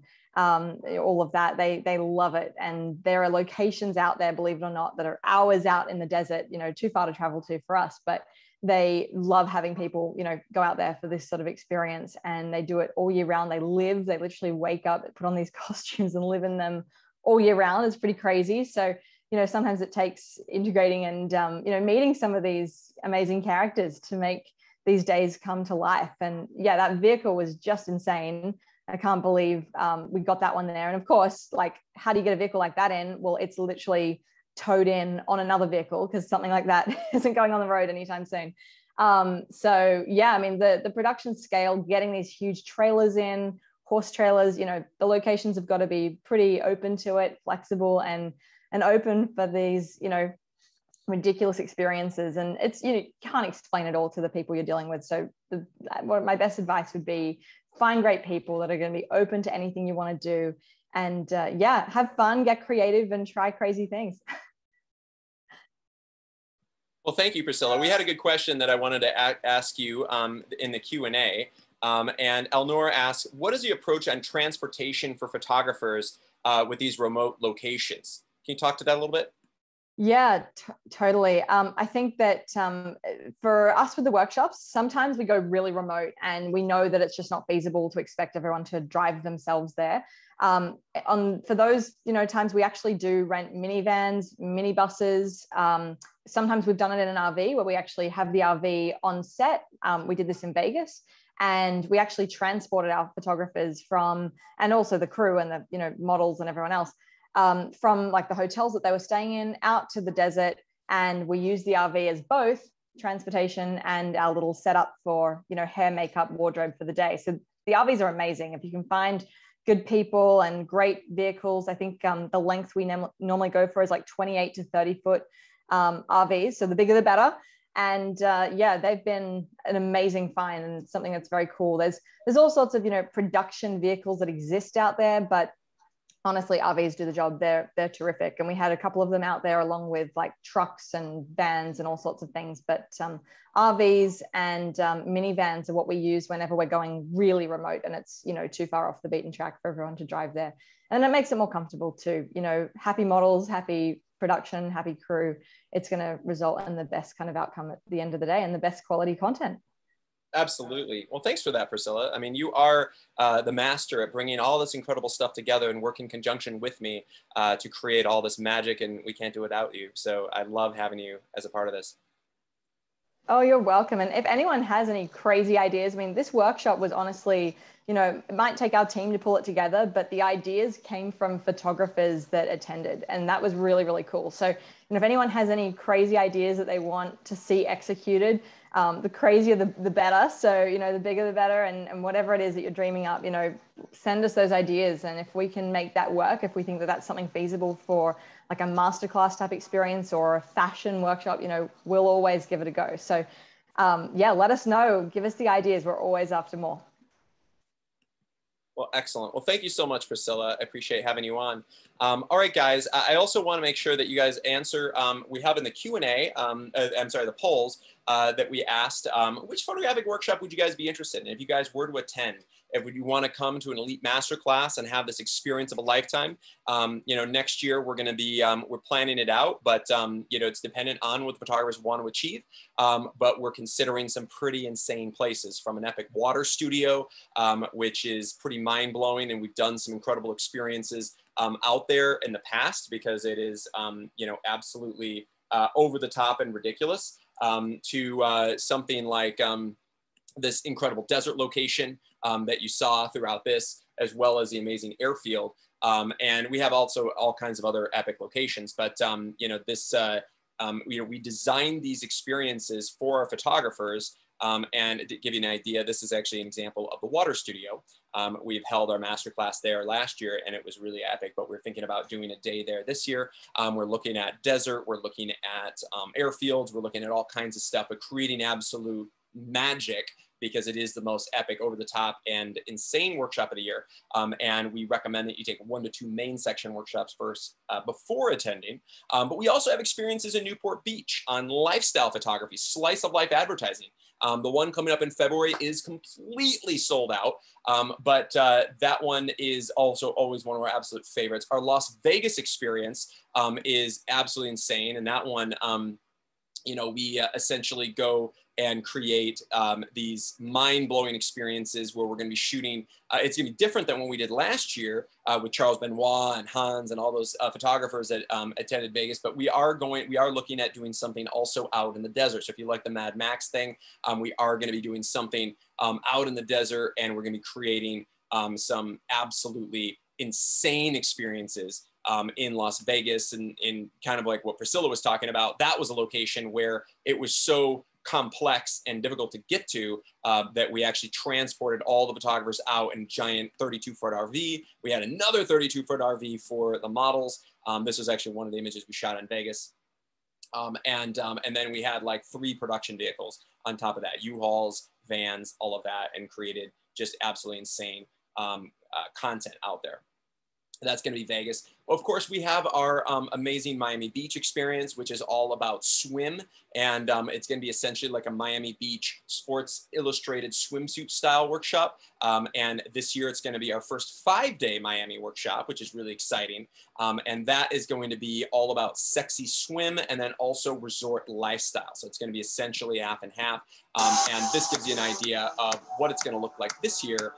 all of that, they love it. And there are locations out there, believe it or not, that are hours out in the desert, you know, too far to travel to for us, but they love having people, you know, go out there for this sort of experience, and they do it all year round. They literally wake up, put on these costumes and live in them all year round. It's pretty crazy. So, you know, sometimes it takes integrating and, you know, meeting some of these amazing characters to make these days come to life. And yeah, that vehicle was just insane. I can't believe we got that one there. And of course, like, how do you get a vehicle like that in? Well, it's literally towed in on another vehicle, because something like that isn't going on the road anytime soon. So yeah, I mean, the production scale, getting these huge trailers in, horse trailers, you know, the locations have got to be pretty open to it, flexible and open for these, you know, ridiculous experiences. And it's, you know, you can't explain it all to the people you're dealing with. So my best advice would be find great people that are going to be open to anything you want to do. And yeah, have fun, get creative, and try crazy things. Well, thank you, Priscilla. We had a good question that I wanted to ask you in the Q&A. And Elnor asks, what is the approach on transportation for photographers with these remote locations? Can you talk to that a little bit? Yeah, totally. I think that for us with the workshops, sometimes we go really remote and we know that it's just not feasible to expect everyone to drive themselves there. For those, you know, times we actually do rent minivans, minibuses. Sometimes we've done it in an RV where we actually have the RV on set. We did this in Vegas, and we actually transported our photographers from, and also the crew and the, you know, models and everyone else, from like the hotels that they were staying in out to the desert. And we used the RV as both transportation and our little setup for, you know, hair, makeup, wardrobe for the day. So the RVs are amazing. If you can find good people and great vehicles, I think the length we normally go for is like 28 to 30 foot RVs. So the bigger the better. And yeah, they've been an amazing find and something that's very cool. There's all sorts of, you know, production vehicles that exist out there, but honestly, RVs do the job. They're terrific. And we had a couple of them out there along with like trucks and vans and all sorts of things. But RVs and minivans are what we use whenever we're going really remote and it's, you know, too far off the beaten track for everyone to drive there. And it makes it more comfortable too. You know, happy models, happy production, happy crew. It's going to result in the best kind of outcome at the end of the day and the best quality content. Absolutely. Well, thanks for that, Priscilla. I mean, you are the master at bringing all this incredible stuff together and work in conjunction with me to create all this magic, and we can't do it without you. So I love having you as a part of this. Oh, you're welcome. And if anyone has any crazy ideas, I mean, this workshop was honestly, you know, it might take our team to pull it together, but the ideas came from photographers that attended. And that was really, really cool. So, you know, if anyone has any crazy ideas that they want to see executed, the crazier, the better. So, you know, the bigger, the better. And whatever it is that you're dreaming up, you know, send us those ideas. And if we can make that work, if we think that that's something feasible for like a masterclass type experience or a fashion workshop, you know, we'll always give it a go. So yeah, let us know. Give us the ideas. We're always after more. Well, excellent. Well, thank you so much, Priscilla. I appreciate having you on. All right, guys, I also want to make sure that you guys answer. We have in the Q&A, I'm sorry, the polls that we asked, which photographic workshop would you guys be interested in if you guys were to attend? If you want to come to an elite masterclass and have this experience of a lifetime, you know, next year we're going to be, we're planning it out, but, you know, it's dependent on what the photographers want to achieve. But we're considering some pretty insane places, from an epic water studio, which is pretty mind blowing. And we've done some incredible experiences out there in the past because it is, you know, absolutely over the top and ridiculous, to something like, this incredible desert location that you saw throughout this, as well as the amazing airfield. And we have also all kinds of other epic locations, but you know, this, you know, we designed these experiences for our photographers. And to give you an idea, this is actually an example of the water studio. We've held our masterclass there last year and it was really epic, but we're thinking about doing a day there this year. We're looking at desert, we're looking at airfields, we're looking at all kinds of stuff, but creating absolute magic, because it is the most epic, over the top, and insane workshop of the year. And we recommend that you take 1 to 2 main section workshops first before attending. But we also have experiences in Newport Beach on lifestyle photography, slice of life advertising. The one coming up in February is completely sold out, but that one is also always one of our absolute favorites. Our Las Vegas experience is absolutely insane. And that one, you know, we essentially go and create these mind-blowing experiences where we're going to be shooting. It's going to be different than what we did last year with Charles Benoit and Hans and all those photographers that attended Vegas. But we are looking at doing something also out in the desert. So if you like the Mad Max thing, we are going to be doing something out in the desert, and we're going to be creating some absolutely insane experiences in Las Vegas. And in kind of like what Priscilla was talking about, that was a location where it was so complex and difficult to get to that we actually transported all the photographers out in a giant 32-foot RV. We had another 32-foot RV for the models. This was actually one of the images we shot in Vegas. And then we had like 3 production vehicles on top of that, U-Hauls, vans, all of that, and created just absolutely insane content out there. That's going to be Vegas. Of course, we have our amazing Miami Beach experience, which is all about swim. And it's going to be essentially like a Miami Beach Sports Illustrated swimsuit style workshop. And this year it's going to be our first 5-day Miami workshop, which is really exciting. And that is going to be all about sexy swim and then also resort lifestyle. So it's going to be essentially half and half. And this gives you an idea of what it's going to look like this year.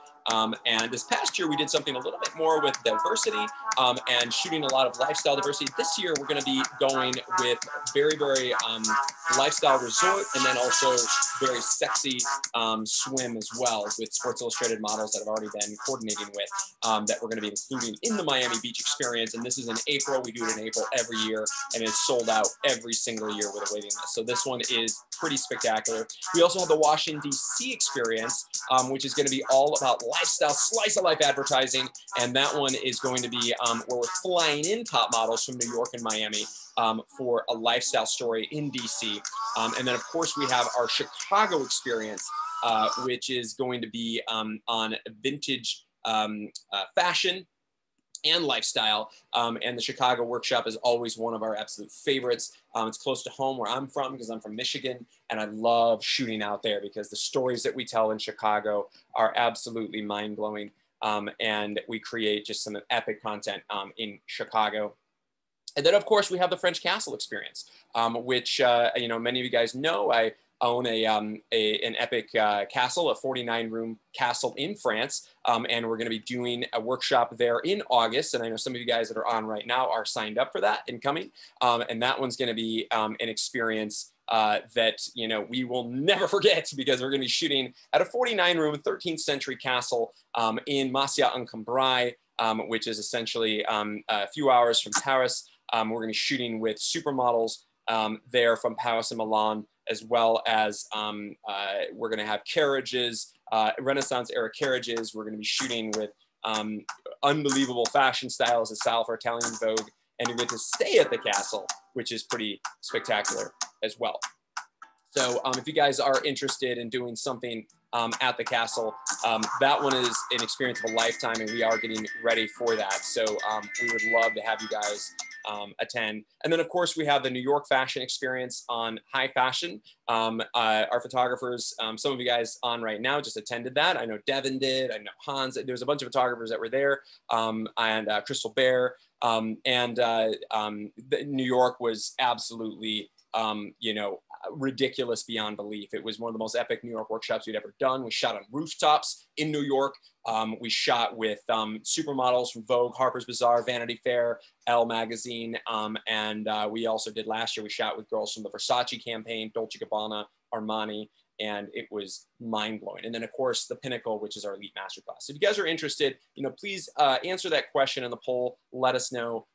And this past year, we did something a little bit more with diversity and shooting a lot of lifestyle diversity. This year, we're going to be going with very, very lifestyle resort, and then also very sexy swim as well, with Sports Illustrated models that I've already been coordinating with that we're going to be including in the Miami Beach experience. And this is in April. We do it in April every year, and it's sold out every single year with a waiting list. So this one is pretty spectacular. We also have the Washington, D.C. experience, which is going to be all about lifestyle slice of life advertising. And that one is going to be where we're flying in top models from New York and Miami for a lifestyle story in DC. And then of course we have our Chicago experience, which is going to be on vintage fashion and lifestyle. And the Chicago workshop is always one of our absolute favorites. It's close to home where I'm from, because I'm from Michigan, and I love shooting out there because the stories that we tell in Chicago are absolutely mind-blowing. And we create just some epic content in Chicago. And then of course we have the French Castle experience, which you know, many of you guys know. I own an epic castle, a 49-room castle in France, and we're going to be doing a workshop there in August. And I know some of you guys that are on right now are signed up for that and coming. And that one's going to be an experience that, you know, we will never forget, because we're going to be shooting at a 49-room 13th century castle in Massiat-en-Cambrai, which is essentially a few hours from Paris. We're going to be shooting with supermodels there from Paris and Milan, as well as we're going to have carriages, Renaissance era carriages. We're going to be shooting with unbelievable fashion styles, a style for Italian Vogue, and you get to stay at the castle, which is pretty spectacular as well. So if you guys are interested in doing something at the castle, that one is an experience of a lifetime, and we are getting ready for that. So we would love to have you guys attend. And then of course we have the New York fashion experience on high fashion. Our photographers, some of you guys on right now just attended that. I know Devin did, I know Hans, there's a bunch of photographers that were there, and Crystal Bear, New York was absolutely, you know, ridiculous beyond belief. It was one of the most epic New York workshops we'd ever done. We shot on rooftops in New York. We shot with supermodels from Vogue, Harper's Bazaar, Vanity Fair, Elle magazine. And we also did last year, we shot with girls from the Versace campaign, Dolce & Gabbana, Armani, and it was mind-blowing. And then of course the pinnacle, which is our Elite Masterclass. So if you guys are interested, please answer that question in the poll. Let us know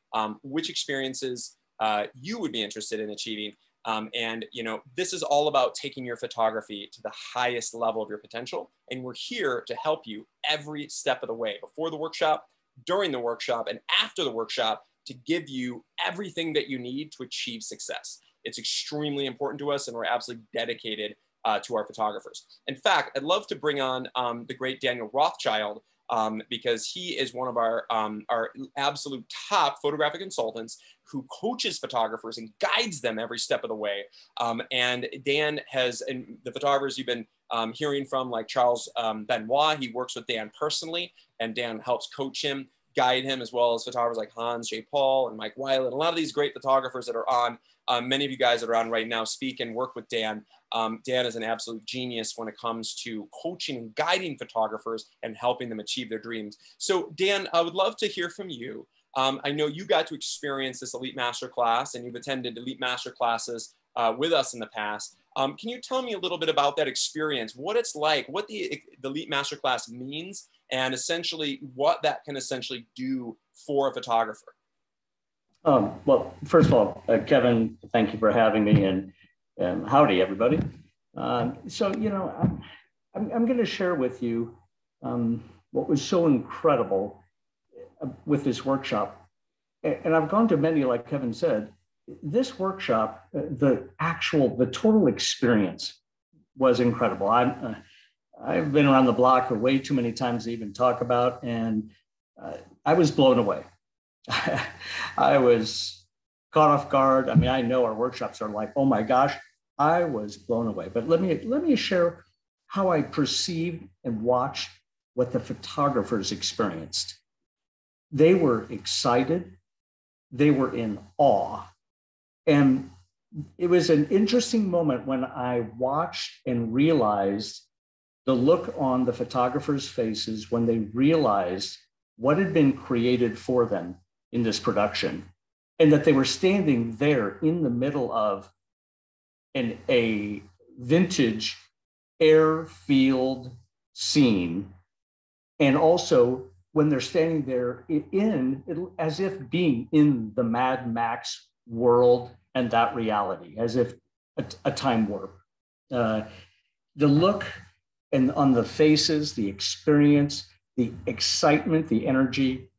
which experiences you would be interested in achieving. And this is all about taking your photography to the highest level of your potential. And we're here to help you every step of the way, before the workshop, during the workshop, and after the workshop, to give you everything that you need to achieve success. It's extremely important to us, and we're absolutely dedicated to our photographers. In fact, I'd love to bring on the great Daniel Rothschild, because he is one of our absolute top photographic consultants who coaches photographers and guides them every step of the way. And Dan and the photographers you've been hearing from, like Charles Benoit, he works with Dan personally, and Dan helps coach him, guide him, as well as photographers like Hans J. Paul and Mike Weiland. A lot of these great photographers that are on, many of you guys that are on right now speak and work with Dan. Dan is an absolute genius when it comes to coaching and guiding photographers and helping them achieve their dreams. So Dan, I would love to hear from you. I know you got to experience this Elite Masterclass, and you've attended Elite Masterclasses with us in the past. Can you tell me a little bit about that experience, what it's like, what the Elite Masterclass means, and essentially what that can essentially do for a photographer? Well, first of all, Kevin, thank you for having me, and howdy, everybody. So, I'm going to share with you what was so incredible with this workshop. And I've gone to many, like Kevin said. This workshop, the total experience was incredible. I've been around the block way too many times to even talk about, and I was blown away. I was caught off guard. I mean, I know our workshops are like, oh my gosh, I was blown away. But let me share how I perceived and watched what the photographers experienced. They were excited. They were in awe. And it was an interesting moment when I watched and realized the look on the photographers' faces when they realized what had been created for them in this production, and that they were standing there in the middle of a vintage airfield scene. And also when they're standing there as if being in the Mad Max world and that reality, as if a time warp. The look and on the faces, the experience, the excitement, the energy,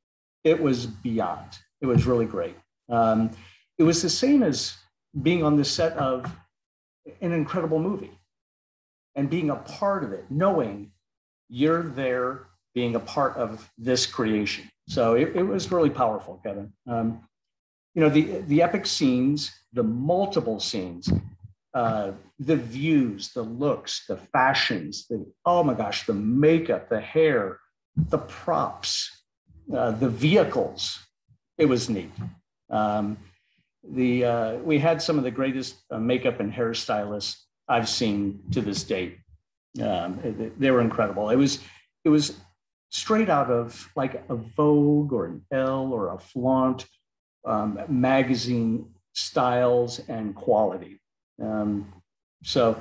it was beyond. It was really great. It was the same as being on the set of an incredible movie and being a part of it, knowing you're there being a part of this creation. So it was really powerful, Kevin. The epic scenes, the multiple scenes, the views, the looks, the fashions, oh my gosh, the makeup, the hair, the props, the vehicles. It was neat. We had some of the greatest makeup and hairstylists I've seen to this date. They were incredible. It was straight out of like a Vogue or an Elle or a Flaunt magazine styles and quality. So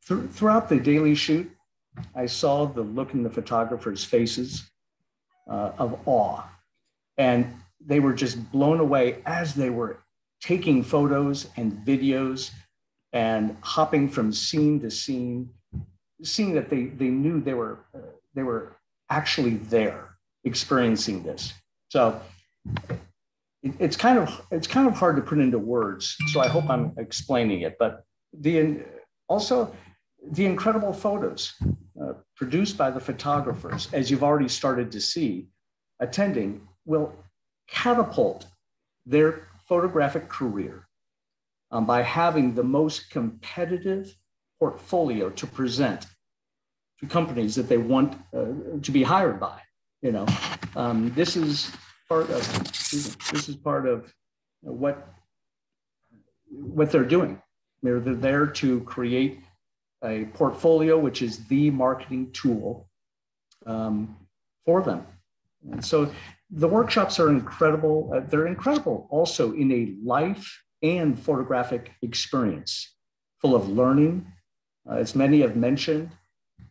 throughout the daily shoot, I saw the look in the photographers' faces of awe, and they were just blown away as they were taking photos and videos and hopping from scene to scene, seeing that they knew they were actually there experiencing this. So it's kind of hard to put into words. So I hope I'm explaining it. But also the incredible photos produced by the photographers, as you've already started to see, attending, will catapult their photographic career by having the most competitive portfolio to present to companies that they want to be hired by. This is part of what they're doing. They're there to create a portfolio, which is the marketing tool for them. And so the workshops are incredible. They're incredible also in a life and photographic experience, full of learning, As many have mentioned,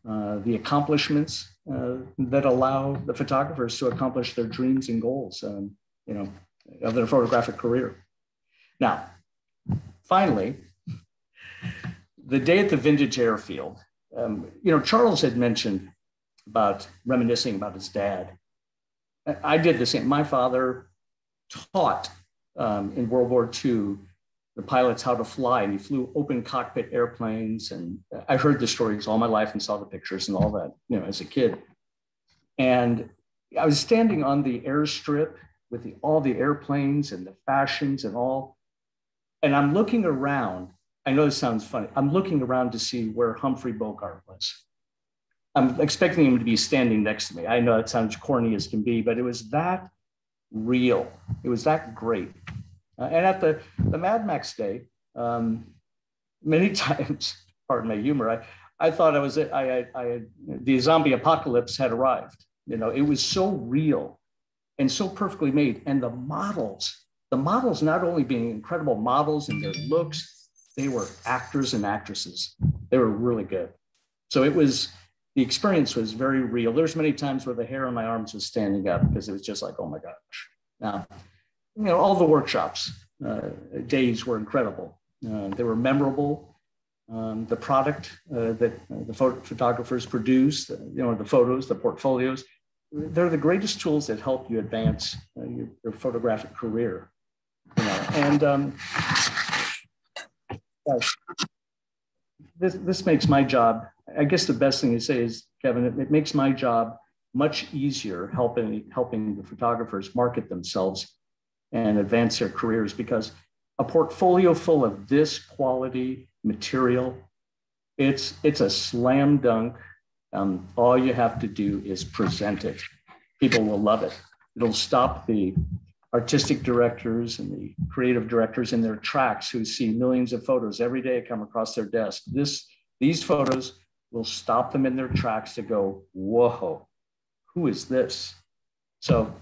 the accomplishments that allow the photographers to accomplish their dreams and goals, of their photographic career. Now, finally, the day at the Vintage Airfield, Charles had mentioned about reminiscing about his dad. I did the same. My father taught in World War II the pilots how to fly, and he flew open cockpit airplanes. And I heard the stories all my life and saw the pictures and all that, as a kid. And I was standing on the airstrip with all the airplanes and the fashions and all. And I'm looking around. I know this sounds funny. I'm looking around to see where Humphrey Bogart was. I'm expecting him to be standing next to me. I know it sounds corny as can be, but it was that real. It was that great. And at the Mad Max Day, many times, pardon my humor, I thought the zombie apocalypse had arrived. It was so real and so perfectly made. And the models not only being incredible models in their looks, they were actors and actresses. They were really good. So the experience was very real. There's many times where the hair on my arms was standing up because it was just like, oh my gosh. Now, all the workshops days were incredible. They were memorable. The product that the photographers produce, the photos, the portfolios, they're the greatest tools that help you advance your photographic career. And this makes my job, I guess the best thing to say is, Kevin, it makes my job much easier helping the photographers market themselves and advance their careers, because a portfolio full of this quality material, it's a slam dunk. All you have to do is present it. People will love it. It'll stop the artistic directors and the creative directors in their tracks who see millions of photos every day come across their desk. These photos will stop them in their tracks to go, whoa, who is this? So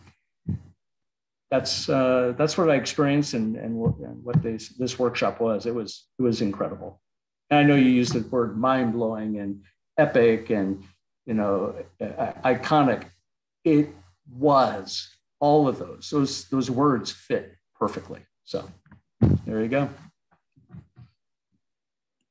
that's what I experienced and what this workshop was. It was incredible. And I know you used the word mind-blowing and epic and iconic. It was all of those words fit perfectly. So there you go.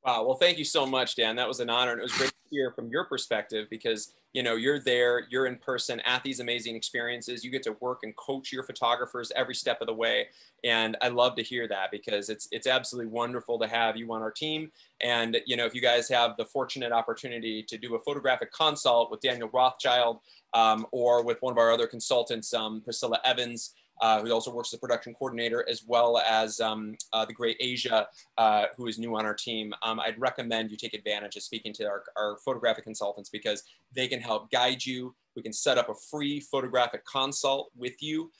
Wow. Well, thank you so much, Dan. That was an honor. And it was great to hear from your perspective because, you're there, you're in person at these amazing experiences. You get to work and coach your photographers every step of the way. And I love to hear that because it's absolutely wonderful to have you on our team. And, if you guys have the fortunate opportunity to do a photographic consult with Daniel Rothschild or with one of our other consultants, Priscilla Evans, who also works as a production coordinator, as well as the great Asia, who is new on our team. I'd recommend you take advantage of speaking to our photographic consultants because they can help guide you. We can set up a free photographic consult with you.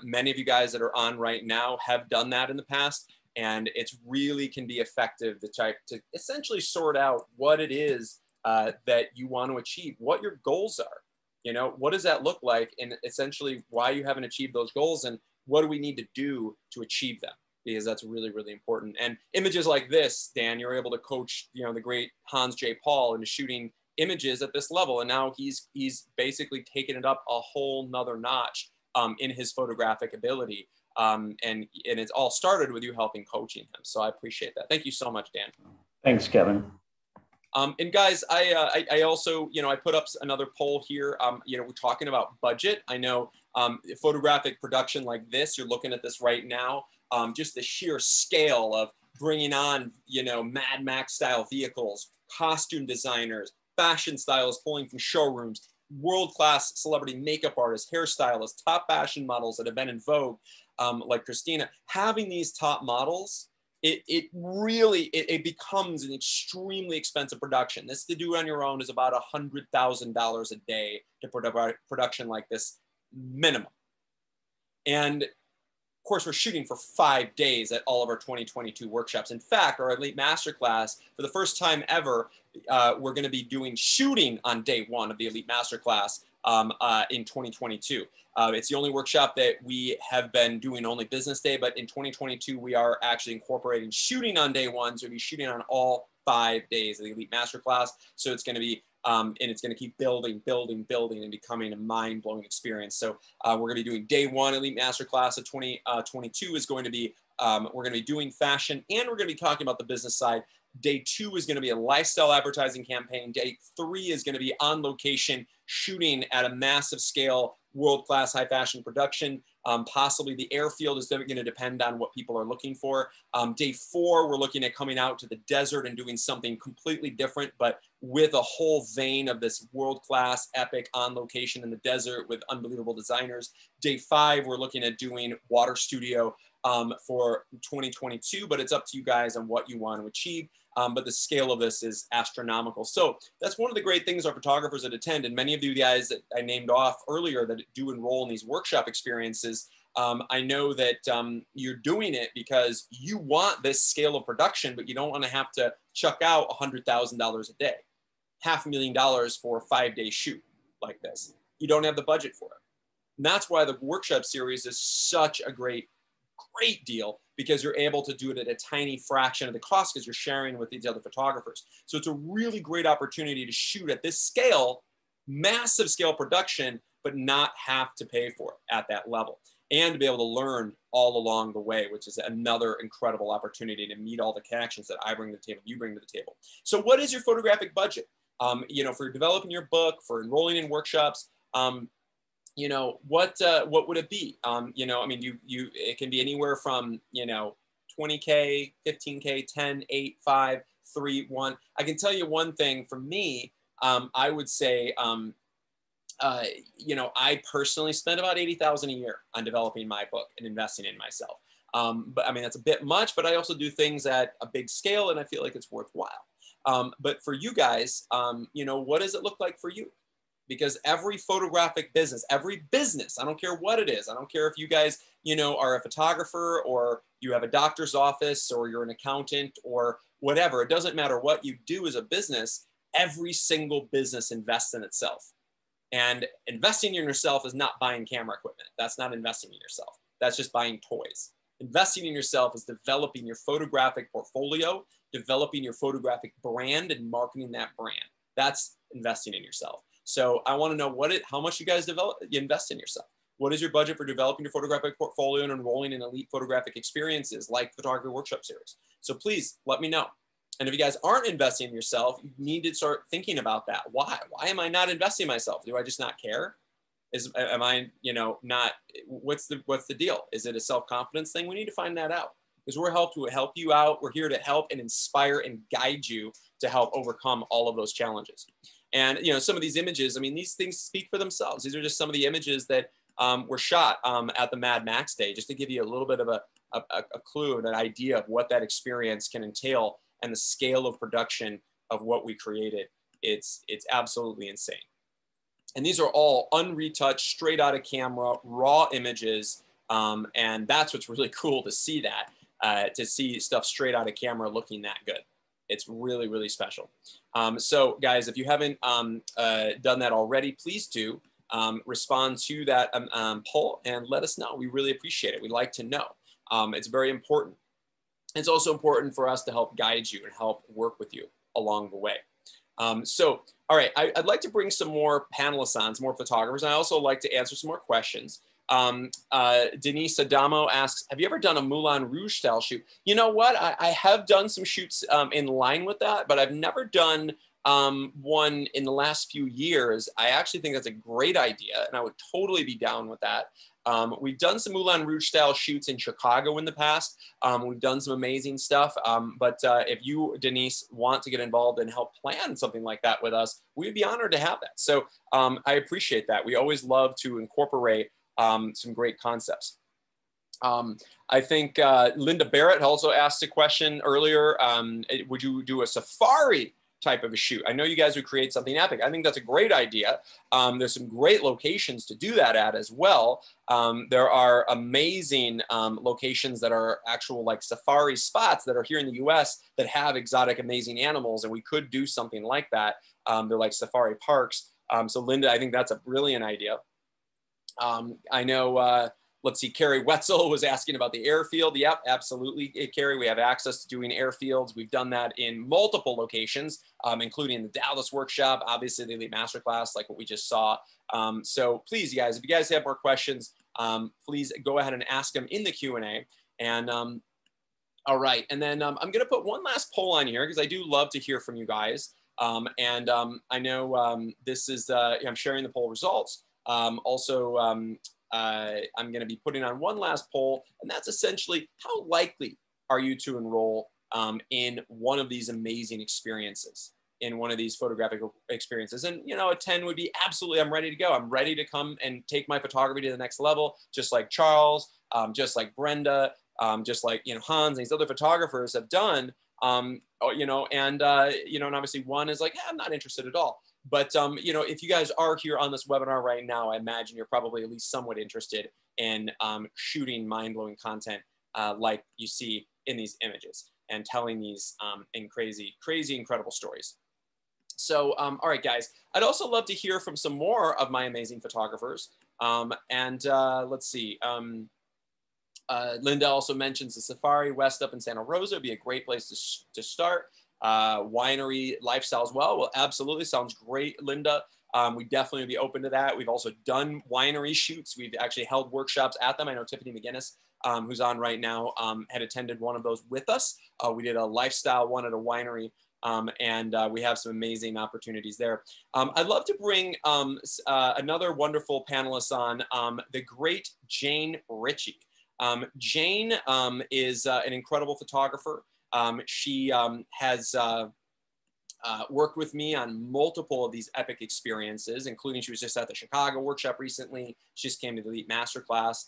Many of you guys that are on right now have done that in the past, and it's really can be effective to essentially sort out what it is that you want to achieve, what your goals are. What does that look like, and essentially why you haven't achieved those goals, and what do we need to do to achieve them? Because that's really, really important. And images like this, Dan, you're able to coach, the great Hans J. Paul into shooting images at this level, and now he's basically taken it up a whole nother notch in his photographic ability. And it's all started with you helping coaching him. So I appreciate that. Thank you so much, Dan. Thanks, Kevin. And guys, I also, I put up another poll here. We're talking about budget. I know photographic production like this, you're looking at this right now, just the sheer scale of bringing on, Mad Max style vehicles, costume designers, fashion stylists pulling from showrooms, world-class celebrity makeup artists, hairstylists, top fashion models that have been in vogue, like Christina. Having these top models, it really becomes an extremely expensive production. This to do on your own is about $100,000 a day to put up a production like this, minimum. And of course, we're shooting for 5 days at all of our 2022 workshops. In fact, our Elite Masterclass, for the first time ever, we're going to be doing shooting on day one of the Elite Masterclass in 2022. It's the only workshop that we have been doing only business day, but in 2022, we are actually incorporating shooting on day one. So we'll be shooting on all 5 days of the Elite Masterclass. So it's going to be, and it's going to keep building and becoming a mind-blowing experience. So we're going to be doing day 1 Elite Masterclass of 2022 is going to be, we're going to be doing fashion, and we're going to be talking about the business side. Day 2 is going to be a lifestyle advertising campaign. Day 3 is going to be on location shooting at a massive scale, world-class high fashion production. Possibly the airfield is going to depend on what people are looking for. Day 4, we're looking at coming out to the desert and doing something completely different, but with a whole vein of this world-class epic on location in the desert with unbelievable designers. Day 5, we're looking at doing water studio for 2022, but it's up to you guys on what you want to achieve. But the scale of this is astronomical. So that's one of the great things our photographers that attend, and many of you guys that I named off earlier that do enroll in these workshop experiences, I know that you're doing it because you want this scale of production, but you don't want to have to chuck out $100,000 a day, $500,000 for a 5-day shoot like this. You don't have the budget for it. And that's why the workshop series is such a great deal, because you're able to do it at a tiny fraction of the cost because you're sharing with these other photographers. So it's a really great opportunity to shoot at this scale, massive scale production, but not have to pay for it at that level, and to be able to learn all along the way, which is another incredible opportunity to meet all the connections that I bring to the table, you bring to the table. So what is your photographic budget? You know, for developing your book, for enrolling in workshops, you know, what would it be? You know, I mean, it can be anywhere from, you know, 20K, 15K, 10, 8, 5, 3, 1. I can tell you one thing for me, I would say, you know, I personally spend about $80,000 a year on developing my book and investing in myself. But I mean, that's a bit much, but I also do things at a big scale and I feel like it's worthwhile. But for you guys, you know, what does it look like for you? Because every photographic business, every business, I don't care what it is. I don't care if you guys, you know, are a photographer or you have a doctor's office or you're an accountant or whatever. It doesn't matter what you do as a business. Every single business invests in itself. And investing in yourself is not buying camera equipment. That's not investing in yourself. That's just buying toys. Investing in yourself is developing your photographic portfolio, developing your photographic brand and marketing that brand. That's investing in yourself. So I want to know how much you guys invest in yourself. What is your budget for developing your photographic portfolio and enrolling in elite photographic experiences like Photography Workshop Series? So please let me know. And if you guys aren't investing in yourself, you need to start thinking about that. Why? Why am I not investing in myself? Do I just not care? Am I, you know, not, what's the deal? Is it a self-confidence thing? We need to find that out, because we're help you out. We're here to help and inspire and guide you to help overcome all of those challenges. And, you know, some of these images, I mean, these things speak for themselves. These are just some of the images that were shot at the Mad Max Day, just to give you a little bit of a clue and an idea of what that experience can entail and the scale of production of what we created. It's absolutely insane. And these are all unretouched, straight out of camera, raw images. And that's what's really cool to see that, to see stuff straight out of camera looking that good. It's really, really special. So guys, if you haven't done that already, please do respond to that poll and let us know. We really appreciate it. We'd like to know. It's very important. It's also important for us to help guide you and help work with you along the way. So, all right, I'd like to bring some more panelists on, some more photographers. And I also like to answer some more questions. Denise Adamo asks, have you ever done a Moulin Rouge style shoot? You know what? I have done some shoots in line with that, but I've never done one in the last few years. I actually think that's a great idea, and I would totally be down with that. We've done some Moulin Rouge style shoots in Chicago in the past. We've done some amazing stuff. But if you, Denise, want to get involved and help plan something like that with us, we'd be honored to have that. So I appreciate that. We always love to incorporate some great concepts. I think Linda Barrett also asked a question earlier. Would you do a safari type of a shoot? I know you guys would create something epic. I think that's a great idea. There's some great locations to do that at as well. There are amazing locations that are actual like safari spots that are here in the US that have exotic, amazing animals. And we could do something like that. They're like safari parks. So Linda, I think that's a brilliant idea. I know let's see, Carrie Wetzel was asking about the airfield. Yep, absolutely, Carrie. We have access to doing airfields. We've done that in multiple locations, including the Dallas workshop, obviously the Elite Masterclass, like what we just saw. So please, you guys, if you guys have more questions, please go ahead and ask them in the Q&A. And all right, and then I'm going to put one last poll on here because I do love to hear from you guys. I know this is, I'm sharing the poll results. Also, I'm going to be putting on one last poll, and that's essentially how likely are you to enroll in one of these amazing experiences, in one of these photographic experiences. And, you know, a 10 would be absolutely, I'm ready to go. I'm ready to come and take my photography to the next level, just like Charles, just like Brenda, just like, you know, Hans and these other photographers have done, you know, and obviously one is like, I'm not interested at all. But, you know, if you guys are here on this webinar right now, I imagine you're probably at least somewhat interested in shooting mind-blowing content like you see in these images and telling these crazy, incredible stories. So, all right, guys, I'd also love to hear from some more of my amazing photographers. Let's see. Linda also mentions the Safari West up in Santa Rosa would be a great place to start. Winery lifestyle as well. Well, absolutely. Sounds great, Linda. We definitely would be open to that. We've also done winery shoots. We've actually held workshops at them. I know Tiffany McGinnis, who's on right now, had attended one of those with us. We did a lifestyle one at a winery. We have some amazing opportunities there. I'd love to bring another wonderful panelist on, the great Jane Ritchie. Jane is an incredible photographer. She has worked with me on multiple of these epic experiences, including she was just at the Chicago workshop recently. She just came to the Elite Masterclass.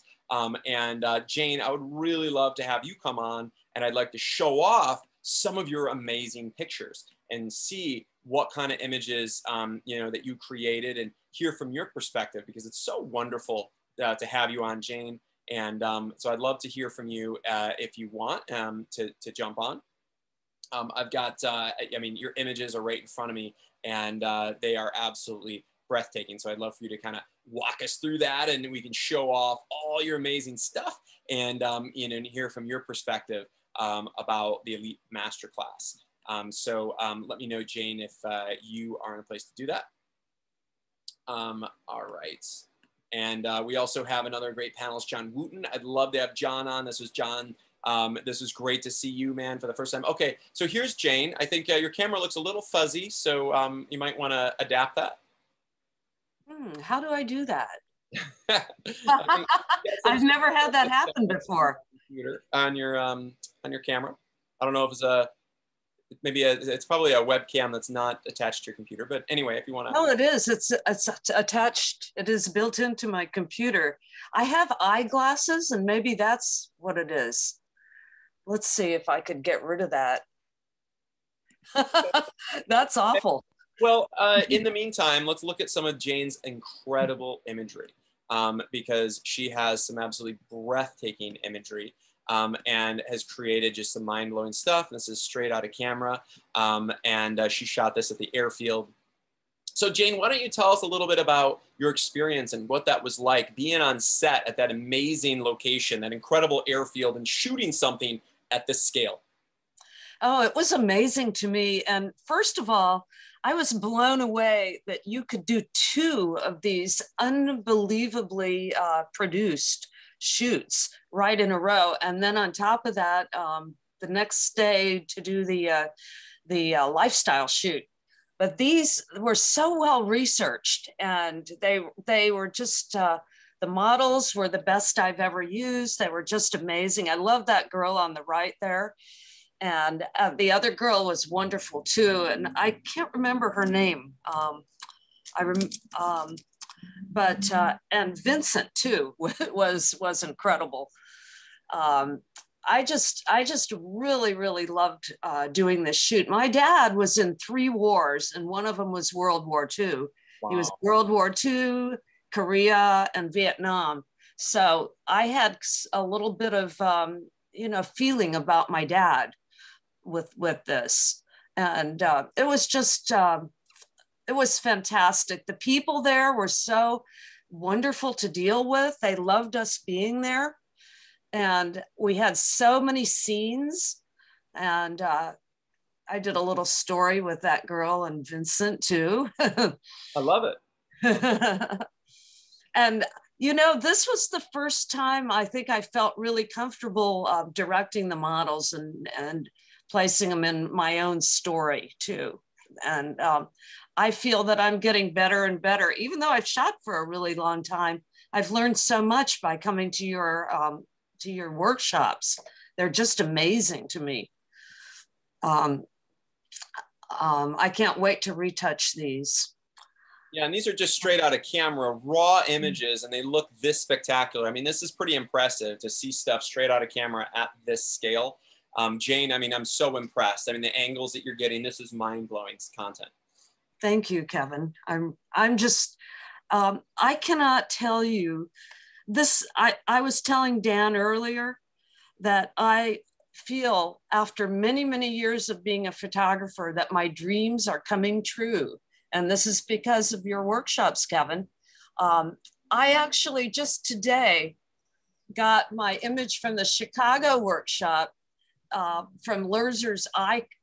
Jane, I would really love to have you come on, and I'd like to show off some of your amazing pictures and see what kind of images you know, that you created, and hear from your perspective, because it's so wonderful to have you on, Jane. And so I'd love to hear from you if you want to jump on. I've got, I mean, your images are right in front of me, and they are absolutely breathtaking. So I'd love for you to kind of walk us through that, and we can show off all your amazing stuff, and you know, and hear from your perspective about the Elite Masterclass. Let me know, Jane, if you are in a place to do that. All right. And we also have another great panelist, John Wooten. I'd love to have John on. This was John. This is great to see you, man, for the first time. Okay, so here's Jane. I think your camera looks a little fuzzy, so you might want to adapt that. How do I do that? I've never had that happen before. On your camera. I don't know if it's it's probably a webcam that's not attached to your computer, but anyway, if you want to. No, it is. It's attached. It is built into my computer. I have eyeglasses, and maybe that's what it is. Let's see if I could get rid of that. That's awful. Well, in the meantime, let's look at some of Jane's incredible imagery, because she has some absolutely breathtaking imagery. And has created just some mind-blowing stuff. This is straight out of camera. She shot this at the airfield. So Jane, why don't you tell us a little bit about your experience and what that was like being on set at that amazing location, that incredible airfield, and shooting something at this scale? Oh, it was amazing to me. And first of all, I was blown away that you could do 2 of these unbelievably produced shoots right in a row, and then on top of that, the next day to do the lifestyle shoot. But these were so well researched, and they were just the models were the best I've ever used. They were just amazing. I love that girl on the right there, and the other girl was wonderful too. And I can't remember her name. And Vincent too was incredible. I just really loved doing this shoot. My dad was in 3 wars, and one of them was World War II. Wow. He was World War II, Korea, and Vietnam. So I had a little bit of feeling about my dad with this, and it was just. It was fantastic. The people there were so wonderful to deal with. They loved us being there. And we had so many scenes. And I did a little story with that girl and Vincent too. I love it. And, you know, this was the first time I think I felt really comfortable directing the models and placing them in my own story too. And I feel that I'm getting better and better. Even though I've shot for a really long time, I've learned so much by coming to your workshops. They're just amazing to me. I can't wait to retouch these. Yeah, and these are just straight out of camera, raw images, and they look this spectacular. I mean, this is pretty impressive to see stuff straight out of camera at this scale. Jane, I mean, I'm so impressed. I mean, the angles that you're getting, this is mind-blowing content. Thank you, Kevin. I'm just, I cannot tell you this. I was telling Dan earlier that I feel after many, many years of being a photographer that my dreams are coming true. And this is because of your workshops, Kevin. I actually just today got my image from the Chicago workshop from Lurzer's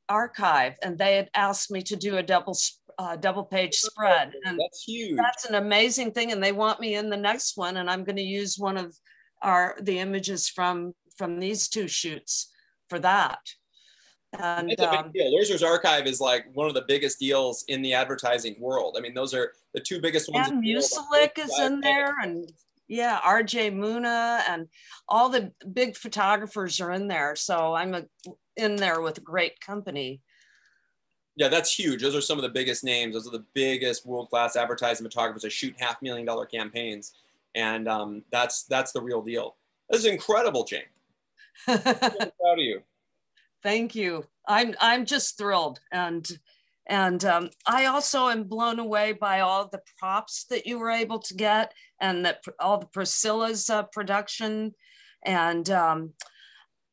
archive, and they had asked me to do a double page spread. And that's huge. That's an amazing thing. And they want me in the next one. And I'm going to use one of the images from these two shoots for that. And it's a big deal. Lurzer's archive is like one of the biggest deals in the advertising world. I mean, those are the two biggest ones. And Muselik is in there, and yeah, RJ Muna, and all the big photographers are in there. So I'm in there with great company. Yeah, that's huge. Those are some of the biggest names. Those are the biggest world-class advertising photographers that shoot $500,000 campaigns. And that's the real deal. This is incredible, Jane. I'm really proud of you. Thank you. I'm just thrilled. And I also am blown away by all the props that you were able to get, and that all the Priscilla's production. And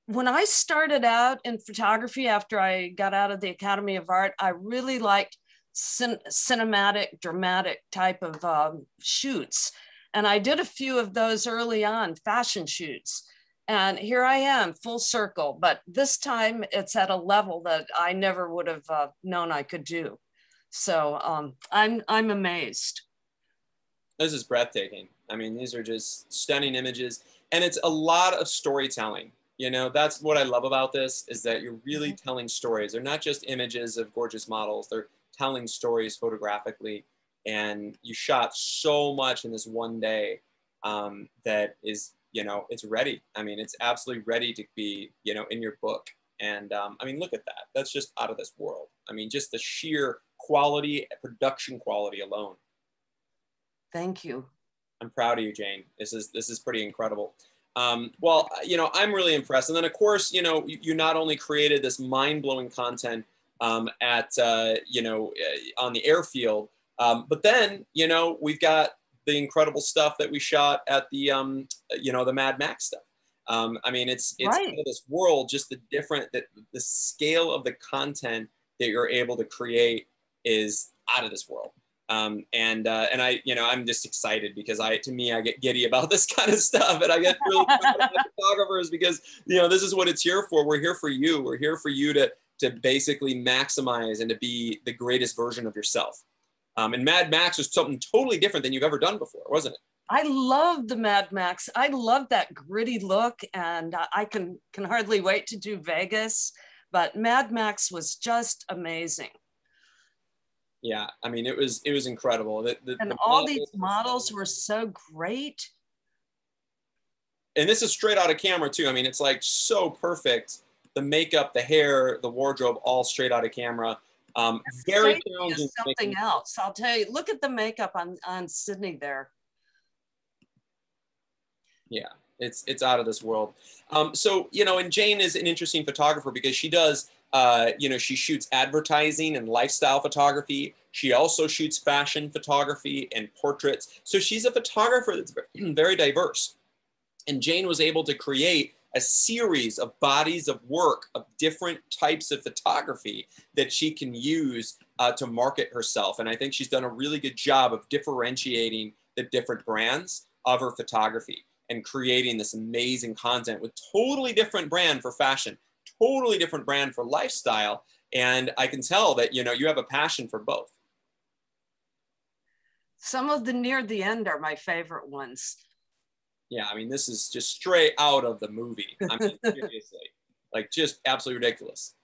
when I started out in photography after I got out of the Academy of Art, I really liked cinematic, dramatic type of shoots. And I did a few of those early on, fashion shoots. And here I am, full circle. But this time it's at a level that I never would have known I could do. So I'm amazed. This is breathtaking. I mean, these are just stunning images. And it's a lot of storytelling. You know, that's what I love about this, is that you're really telling stories. They're not just images of gorgeous models. They're telling stories photographically. And you shot so much in this one day that is, you know, it's ready. I mean, it's absolutely ready to be, you know, in your book. And I mean, look at that. That's just out of this world. I mean, just the sheer quality, production quality alone. Thank you. I'm proud of you, Jane. This is pretty incredible. Well, you know, I'm really impressed. And then of course, you know, you not only created this mind-blowing content at, you know, on the airfield, but then, you know, we've got the incredible stuff that we shot at the, you know, the Mad Max stuff. I mean, it's right. Out of this world, just the scale of the content that you're able to create is out of this world. And I, you know, I'm just excited because to me, I get giddy about this kind of stuff, and I get really proud of my photographers because, you know, this is what it's here for. We're here for you. We're here for you to basically maximize and to be the greatest version of yourself. And Mad Max was something totally different than you've ever done before, wasn't it? I love the Mad Max. I love that gritty look, and I can hardly wait to do Vegas. But Mad Max was just amazing. Yeah, I mean, it was incredible. And all these models were so great. And this is straight out of camera too. I mean, it's like so perfect. The makeup, the hair, the wardrobe, all straight out of camera. Very challenging. Something else, I'll tell you. Look at the makeup on Sydney there. Yeah, it's out of this world. So, you know, and Jane is an interesting photographer because she does, you know, she shoots advertising and lifestyle photography. She also shoots fashion photography and portraits. So she's a photographer that's very diverse. And Jane was able to create a series of bodies of work of different types of photography that she can use to market herself. And I think she's done a really good job of differentiating the different brands of her photography and creating this amazing content with totally different brand for fashion, totally different brand for lifestyle. And I can tell that, you know, you have a passion for both. Some of the near the end are my favorite ones. Yeah, I mean, this is just straight out of the movie. I mean, seriously, like just absolutely ridiculous.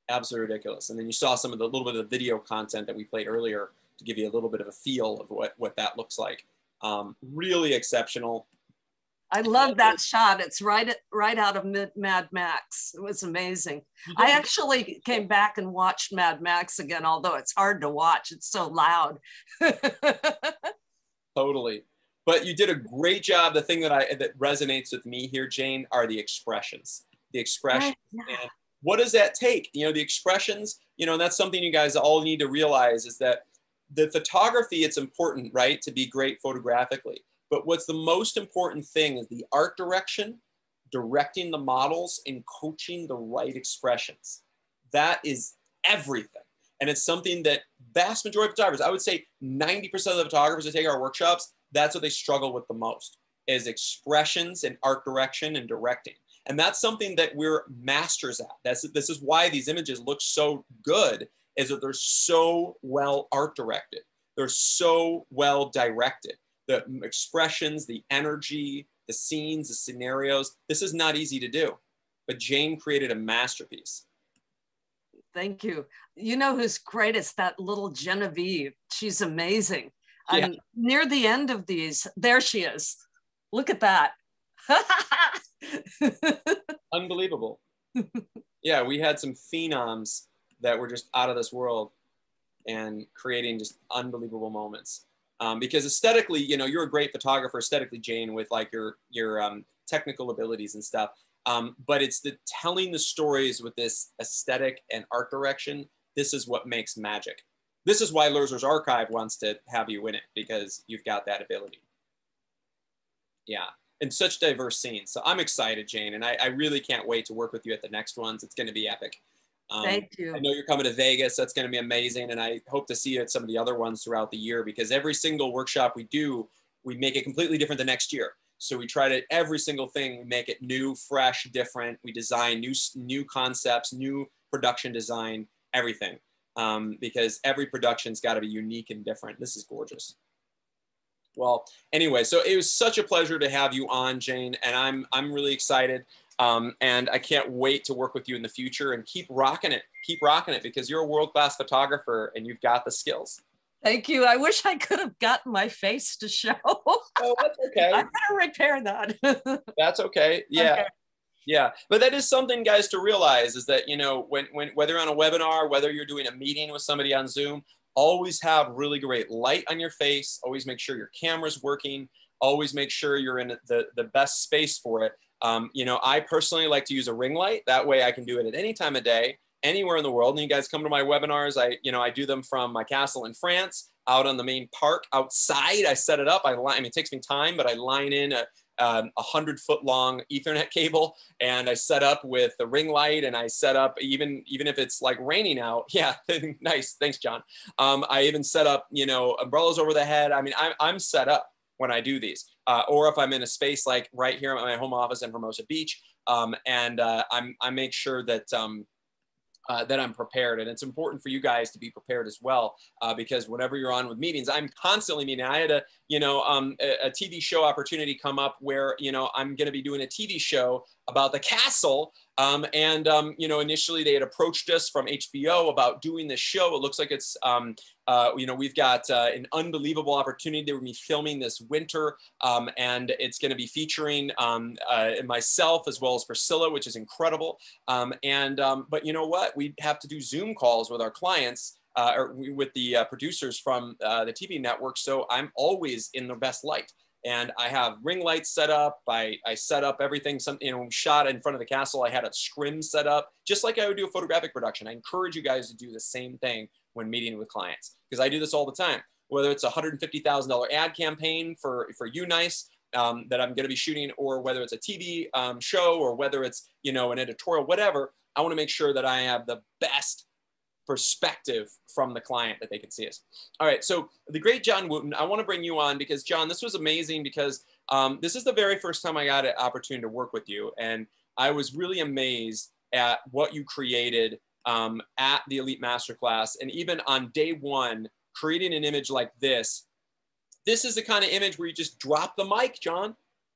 Absolutely ridiculous. And then you saw some of the little bit of the video content that we played earlier to give you a little bit of a feel of what that looks like. Really exceptional. I love that shot. It's right out of Mad Max. It was amazing. I actually came back and watched Mad Max again, although it's hard to watch. It's so loud. Totally. But you did a great job. The thing that resonates with me here, Jane, are the expressions. The expressions. Yeah. And what does that take? You know, the expressions, you know, and that's something you guys all need to realize is that the photography, it's important, right, to be great photographically. But what's the most important thing is the art direction, directing the models, and coaching the right expressions. That is everything. And it's something that vast majority of photographers, I would say 90% of the photographers that take our workshops, that's what they struggle with the most, is expressions and art direction and directing. And that's something that we're masters at. This is why these images look so good, is that they're so well art directed. They're so well directed. The expressions, the energy, the scenes, the scenarios. This is not easy to do, but Jane created a masterpiece. Thank you. You know who's great is that little Genevieve. She's amazing. Yeah. I'm near the end of these. There she is. Look at that. Unbelievable. Yeah, we had some phenoms that were just out of this world and creating just unbelievable moments. Because aesthetically, you know, you're a great photographer aesthetically, Jane, with like your technical abilities and stuff. But it's the telling the stories with this aesthetic and art direction. This is what makes magic. This is why Loerzer's Archive wants to have you in it, because you've got that ability. Yeah, and such diverse scenes. So I'm excited, Jane, and I really can't wait to work with you at the next ones. It's going to be epic. Thank you. I know you're coming to Vegas. That's going to be amazing. And I hope to see you at some of the other ones throughout the year, because every single workshop we do, we make it completely different the next year. So we try to, every single thing, we make it new, fresh, different. We design new concepts, new production design, everything. Because every production's got to be unique and different. This is gorgeous. Well, anyway, so it was such a pleasure to have you on, Jane, and I'm really excited. And I can't wait to work with you in the future, and keep rocking it, because you're a world-class photographer and you've got the skills. Thank you. I wish I could have gotten my face to show. Oh, that's okay. I'm gonna repair that. That's okay. Yeah. Okay. Yeah. But that is something, guys, to realize, is that, you know, whether you're on a webinar, whether you're doing a meeting with somebody on Zoom, always have really great light on your face. Always make sure your camera's working. Always make sure you're in the best space for it. You know, I personally like to use a ring light. That way I can do it at any time of day, anywhere in the world. And you guys come to my webinars. I do them from my castle in France, out on the main park, outside. I set it up. I mean, it takes me time, but I line in a 100-foot long Ethernet cable, and I set up with the ring light, and I set up even if it's like raining out. Yeah, nice. Thanks, John. I even set up, you know, umbrellas over the head. I mean, I'm set up when I do these. Or if I'm in a space like right here at my home office in Hermosa Beach, I make sure that that I'm prepared. And it's important for you guys to be prepared as well, because whenever you're on with meetings, I'm constantly meeting. I had a TV show opportunity come up where, you know, I'm going to be doing a TV show about the castle. You know, initially they had approached us from HBO about doing this show. It looks like it's, you know, we've got an unbelievable opportunity. They were me filming this winter, and it's going to be featuring myself as well as Priscilla, which is incredible. But you know what? We have to do Zoom calls with our clients, or with the producers from the TV network. So I'm always in the best light. And I have ring lights set up. I set up everything. You know, when we shot in front of the castle, I had a scrim set up, just like I would do a photographic production. I encourage you guys to do the same thing when meeting with clients, because I do this all the time. Whether it's a $150,000 ad campaign for UNice that I'm going to be shooting, or whether it's a TV show, or whether it's, you know, an editorial, whatever, I want to make sure that I have the best perspective from the client that they can see us. All right, so the great John Wooten, I want to bring you on because John, this was amazing because this is the very first time I got an opportunity to work with you. And I was really amazed at what you created at the Elite Masterclass. And even on day one, creating an image like this. This is the kind of image where you just drop the mic, John.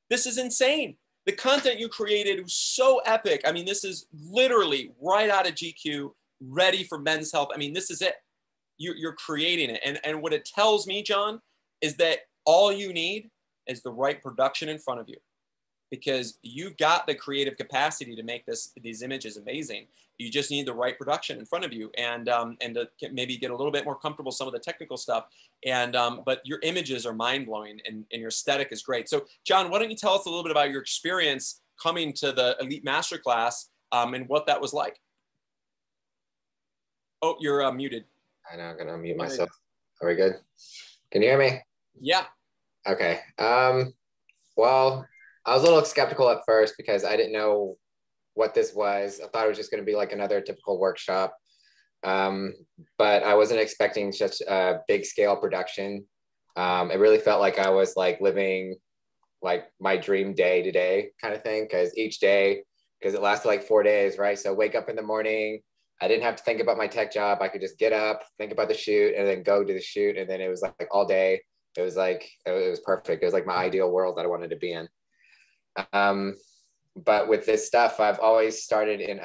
This is insane. The content you created was so epic. I mean, this is literally right out of GQ, ready for Men's Health. I mean, this is it. You're creating it. And what it tells me, John, is that all you need is the right production in front of you, because you've got the creative capacity to make these images amazing. You just need the right production in front of you, and to maybe get a little bit more comfortable with some of the technical stuff. And but your images are mind blowing, and your aesthetic is great. So, John, why don't you tell us a little bit about your experience coming to the Elite Masterclass and what that was like? Oh, you're muted. I know, I'm gonna unmute myself. Are we good? Can you hear me? Yeah. Okay. Well, I was a little skeptical at first because I didn't know what this was. I thought it was just going to be like another typical workshop. But I wasn't expecting such a big scale production. It really felt like I was like living like my dream day to day kind of thing, because each day, because it lasted like 4 days, right? So wake up in the morning, I didn't have to think about my tech job. I could just get up, think about the shoot, and then go to the shoot. And then it was like all day. It was like, it was perfect. It was like my ideal world that I wanted to be in. But with this stuff, I've always started in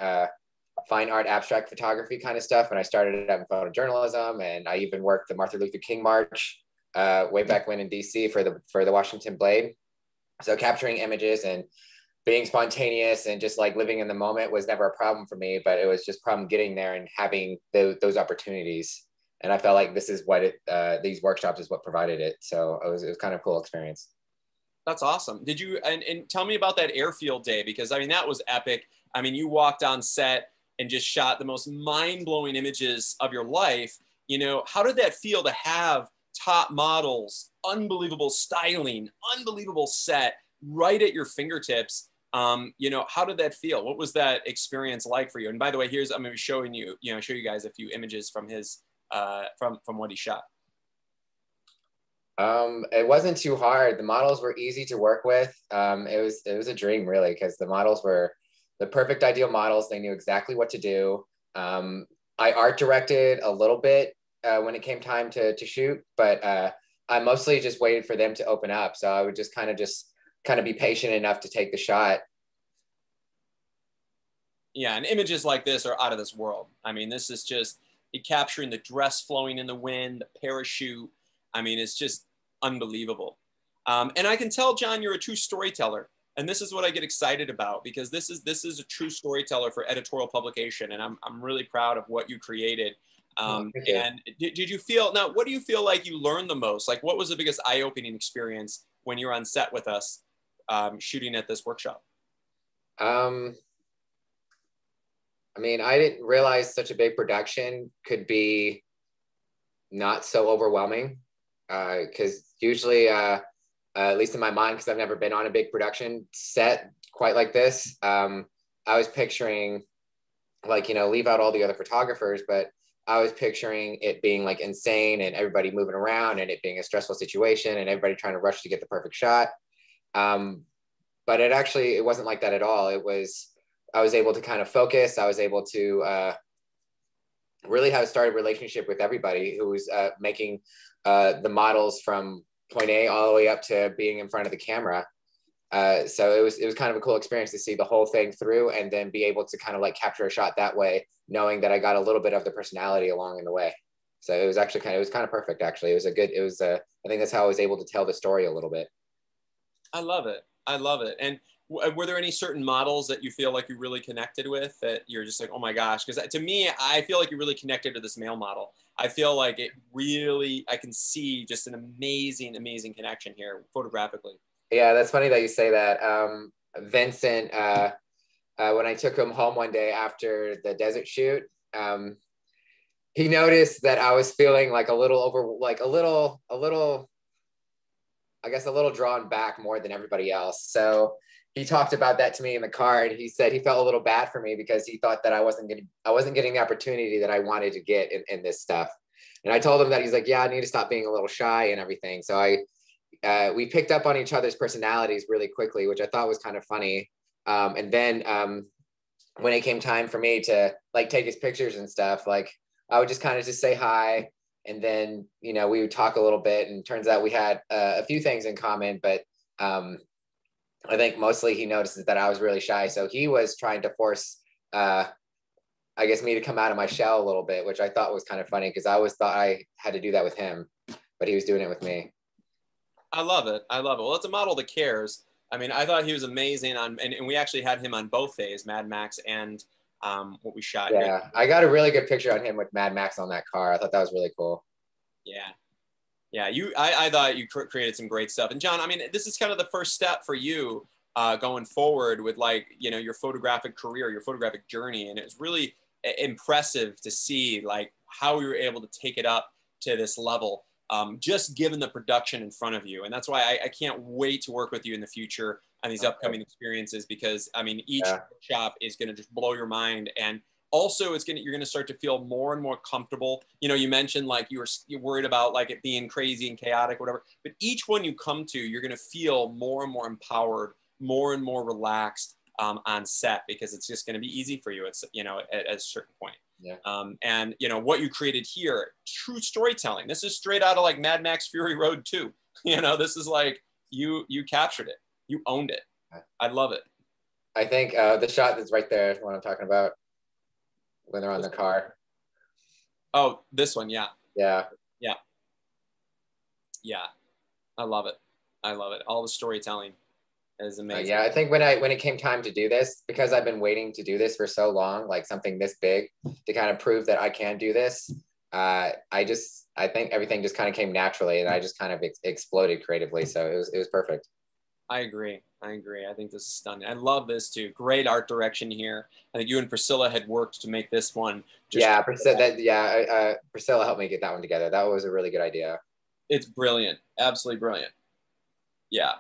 fine art, abstract photography kind of stuff. And I started out in photojournalism, and I even worked the Martin Luther King March way back when in DC for the Washington Blade. So capturing images and being spontaneous and just like living in the moment was never a problem for me, but it was just problem getting there and having those opportunities. And I felt like this is what these workshops is what provided it. So it was kind of a cool experience. That's awesome. Did you, and tell me about that airfield day, because I mean, that was epic. I mean, you walked on set and just shot the most mind-blowing images of your life. You know, how did that feel to have top models, unbelievable styling, unbelievable set right at your fingertips? You know, how did that feel? What was that experience like for you? And by the way, I'm going to be showing you, show you guys a few images from his, from what he shot. It wasn't too hard. The models were easy to work with. It was a dream, really, because the models were the perfect ideal models. They knew exactly what to do. I art directed a little bit when it came time to shoot, but I mostly just waited for them to open up. So I would just kind of be patient enough to take the shot. Yeah, and images like this are out of this world. I mean, this is just capturing the dress flowing in the wind, the parachute. I mean, it's just unbelievable. And I can tell, John, you're a true storyteller. And this is what I get excited about, because this is a true storyteller for editorial publication. And I'm really proud of what you created. And did you feel, now, what do you feel like you learned the most? Like, what was the biggest eye-opening experience when you were on set with us shooting at this workshop? I mean, I didn't realize such a big production could be not so overwhelming. Because usually, at least in my mind, because I've never been on a big production set quite like this, I was picturing, like, leave out all the other photographers, but I was picturing it being like insane and everybody moving around and it being a stressful situation and everybody trying to rush to get the perfect shot. But it wasn't like that at all. I was able to kind of focus. I was able to really have started a relationship with everybody who was making the models from point A all the way up to being in front of the camera. So it was kind of a cool experience to see the whole thing through and then be able to kind of like capture a shot that way, knowing that I got a little bit of the personality along in the way. So it was actually kind of perfect. Actually, I think that's how I was able to tell the story a little bit. I love it. I love it. And were there any certain models that you feel like you really connected with, that you're just like, oh my gosh? Because to me, I feel like you really connected to this male model. I feel like I can see just an amazing, amazing connection here photographically. Yeah, that's funny that you say that. Vincent, when I took him home one day after the desert shoot, he noticed that I was feeling like a little drawn back more than everybody else. So he talked about that to me in the car, and he said he felt a little bad for me because he thought that I wasn't getting the opportunity that I wanted to get in this stuff. And I told him that. He's like, yeah, I need to stop being a little shy and everything. So we picked up on each other's personalities really quickly, which I thought was kind of funny. And then when it came time for me to like take his pictures and stuff, like I would just kind of just say hi. And then, you know, we would talk a little bit, and turns out we had a few things in common, but I think mostly he notices that I was really shy. So he was trying to force, I guess, me to come out of my shell a little bit, which I thought was kind of funny because I always thought I had to do that with him, but he was doing it with me. I love it. I love it. Well, it's a model that cares. I mean, I thought he was amazing and we actually had him on both days, Mad Max and what we shot. Yeah, here. I got a really good picture on him with Mad Max on that car. I thought that was really cool. Yeah. Yeah, I thought you created some great stuff. And John, I mean, this is kind of the first step for you going forward with, like, you know, your photographic career, your photographic journey. And it's really impressive to see like how you're able to take it up to this level, just given the production in front of you. And that's why I can't wait to work with you in the future on these upcoming experiences, because I mean, each workshop is going to just blow your mind. And also you're going to start to feel more and more comfortable. You know, you mentioned like you're worried about like it being crazy and chaotic, whatever, but each one you come to, you're going to feel more and more empowered, more and more relaxed on set, because it's just going to be easy for you. It's, you know, at a certain point. Yeah. And you know, what you created here, true storytelling. This is straight out of like Mad Max Fury Road 2. You know, this is like, you captured it. You owned it. I love it. I think the shot that's right there is what I'm talking about, when they're on the car. Oh, this one. Yeah. Yeah. Yeah. Yeah. I love it. I love it. All the storytelling is amazing. Yeah. I think when it came time to do this, because I've been waiting to do this for so long, like something this big to kind of prove that I can do this. I think everything just kind of came naturally, and I just kind of exploded creatively. So it was perfect. I agree. I think this is stunning. I love this too. Great art direction here. I think you and Priscilla had worked to make this one. Priscilla helped me get that one together. That was a really good idea. It's brilliant. Absolutely brilliant. Yeah.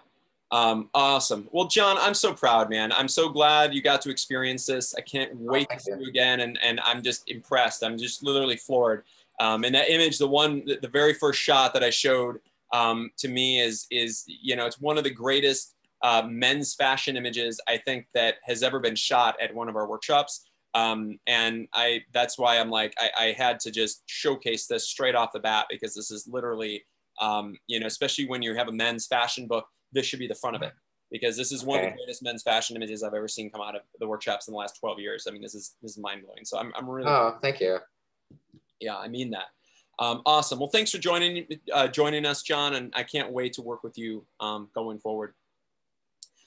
Awesome. Well, John, I'm so proud, man. I'm so glad you got to experience this. I can't wait to see you again. And I'm just impressed. I'm just literally floored. And that image, the very first shot that I showed to me is, you know, it's one of the greatest men's fashion images I think that has ever been shot at one of our workshops. And that's why I'm like, I had to just showcase this straight off the bat, because this is literally, you know, especially when you have a men's fashion book, this should be the front of it, because this is one of the greatest men's fashion images I've ever seen come out of the workshops in the last 12 years. I mean, this is mind blowing. So I'm really, thank you. Yeah, I mean that. Awesome. Well, thanks for joining us, John, and I can't wait to work with you going forward.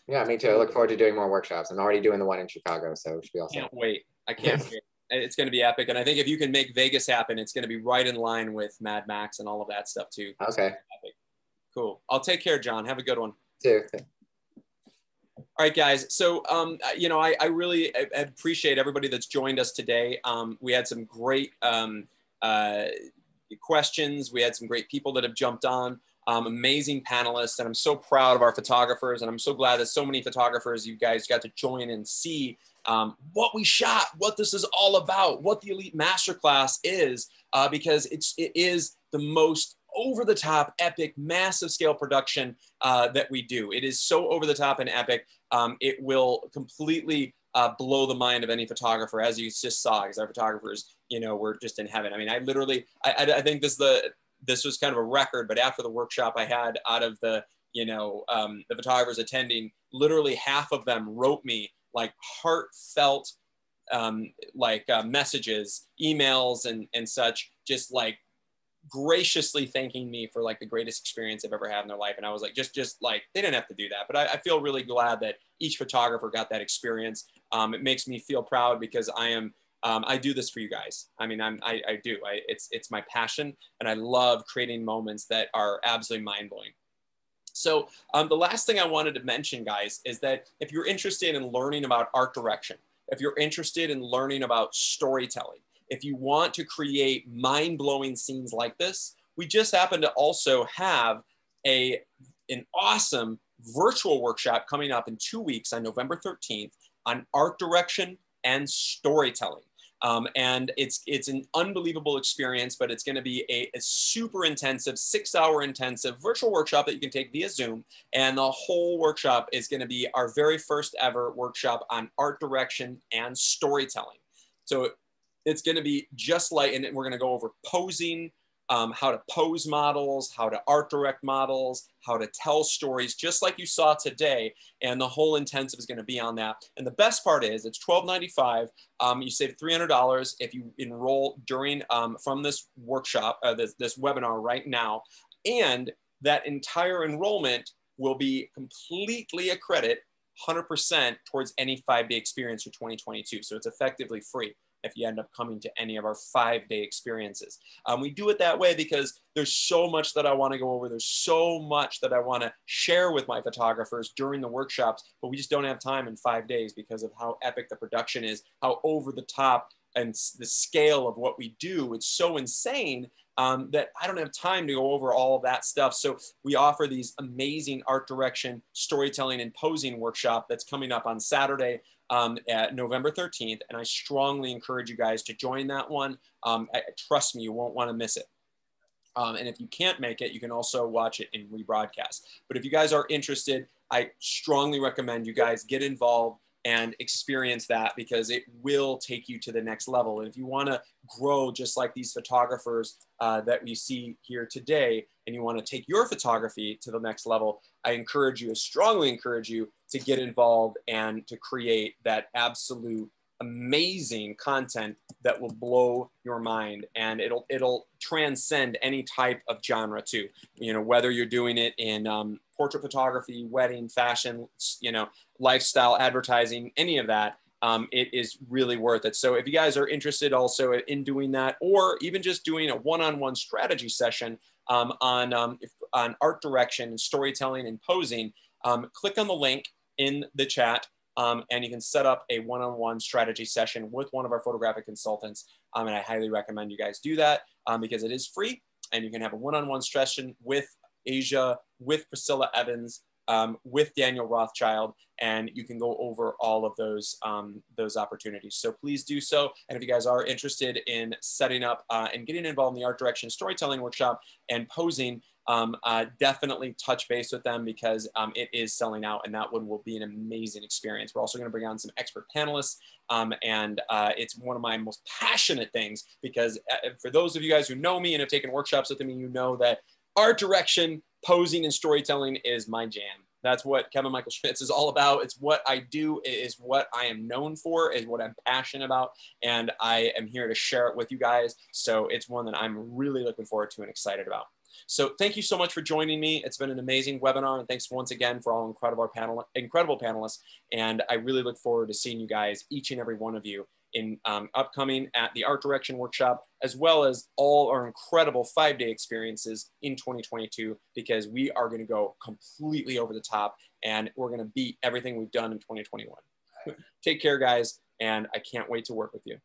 Yeah, me too. I look forward to doing more workshops. I'm already doing the one in Chicago, so it should be awesome. Can't wait. I can't wait. It's going to be epic. And I think if you can make Vegas happen, it's going to be right in line with Mad Max and all of that stuff too. Okay. Cool. I'll take care, John. Have a good one. Too. All right, guys. So, you know, I really appreciate everybody that's joined us today. We had some great questions. We had some great people that have jumped on. Amazing panelists, and I'm so proud of our photographers, and I'm so glad that so many photographers, you guys got to join and see what we shot, what this is all about, what the Elite Masterclass is, because it is the most over-the-top, epic, massive scale production that we do. It is so over-the-top and epic, it will completely blow the mind of any photographer, as you just saw, because our photographers, you know, were just in heaven. I mean, I think this was kind of a record, but after the workshop I had, out of the, you know, the photographers attending, literally half of them wrote me like heartfelt messages, emails and such, just like graciously thanking me for like the greatest experience they've ever had in their life. And I was like, just like, they didn't have to do that, but I feel really glad that each photographer got that experience. It makes me feel proud, because I do this for you guys. I mean, I do. It's my passion, and I love creating moments that are absolutely mind-blowing. So the last thing I wanted to mention, guys, is that if you're interested in learning about art direction, if you're interested in learning about storytelling, if you want to create mind-blowing scenes like this, we just happen to also have an awesome virtual workshop coming up in 2 weeks on November 13th on art direction and storytelling. And it's an unbelievable experience, but it's going to be a super intensive 6-hour intensive virtual workshop that you can take via Zoom. And the whole workshop is going to be our very first ever workshop on art direction and storytelling. So it's going to be just like, and we're going to go over posing, how to pose models, how to art direct models, how to tell stories, just like you saw today. And the whole intensive is going to be on that. And the best part is it's $12.95. You save $300 if you enroll during from this workshop, this webinar right now. And that entire enrollment will be completely a credit, 100% towards any 5-day experience for 2022. So it's effectively free if you end up coming to any of our 5-day experiences. We do it that way because there's so much that I want to go over. There's so much that I want to share with my photographers during the workshops, but we just don't have time in 5 days because of how epic the production is, how over the top and the scale of what we do. It's so insane that I don't have time to go over all of that stuff. So we offer these amazing art direction, storytelling, and posing workshop that's coming up on Saturday, at November 13th. And I strongly encourage you guys to join that one. Trust me, you won't want to miss it. And if you can't make it, you can also watch it in rebroadcast. But if you guys are interested, I strongly recommend you guys get involved and experience that, because it will take you to the next level. And if you want to grow just like these photographers that we see here today, and you want to take your photography to the next level, I encourage you, I strongly encourage you to get involved and to create that absolute amazing content that will blow your mind, and it'll transcend any type of genre too. You know, whether you're doing it in portrait photography, wedding, fashion, you know, lifestyle, advertising, any of that, it is really worth it. So if you guys are interested also in doing that, or even just doing a one-on-one strategy session on art direction and storytelling and posing, click on the link in the chat. And you can set up a one-on-one strategy session with one of our photographic consultants. And I highly recommend you guys do that because it is free, and you can have a one-on-one session with Asia, with Priscilla Evans, with Daniel Rothschild, and you can go over all of those opportunities. So please do so. And if you guys are interested in setting up and getting involved in the art direction storytelling workshop and posing, definitely touch base with them, because it is selling out, and that one will be an amazing experience. We're also going to bring on some expert panelists, and it's one of my most passionate things, because for those of you guys who know me and have taken workshops with me, you know that art direction, posing, and storytelling is my jam. That's what Kevin Michael Schmitz is all about. It's what I do. It is what I am known for, is what I'm passionate about. And I am here to share it with you guys. So it's one that I'm really looking forward to and excited about. So thank you so much for joining me. It's been an amazing webinar, and thanks once again for all incredible panelists. And I really look forward to seeing you guys, each and every one of you, in upcoming at the Art Direction Workshop, as well as all our incredible 5-day experiences in 2022, because we are going to go completely over the top, and we're going to beat everything we've done in 2021. Take care, guys, and I can't wait to work with you.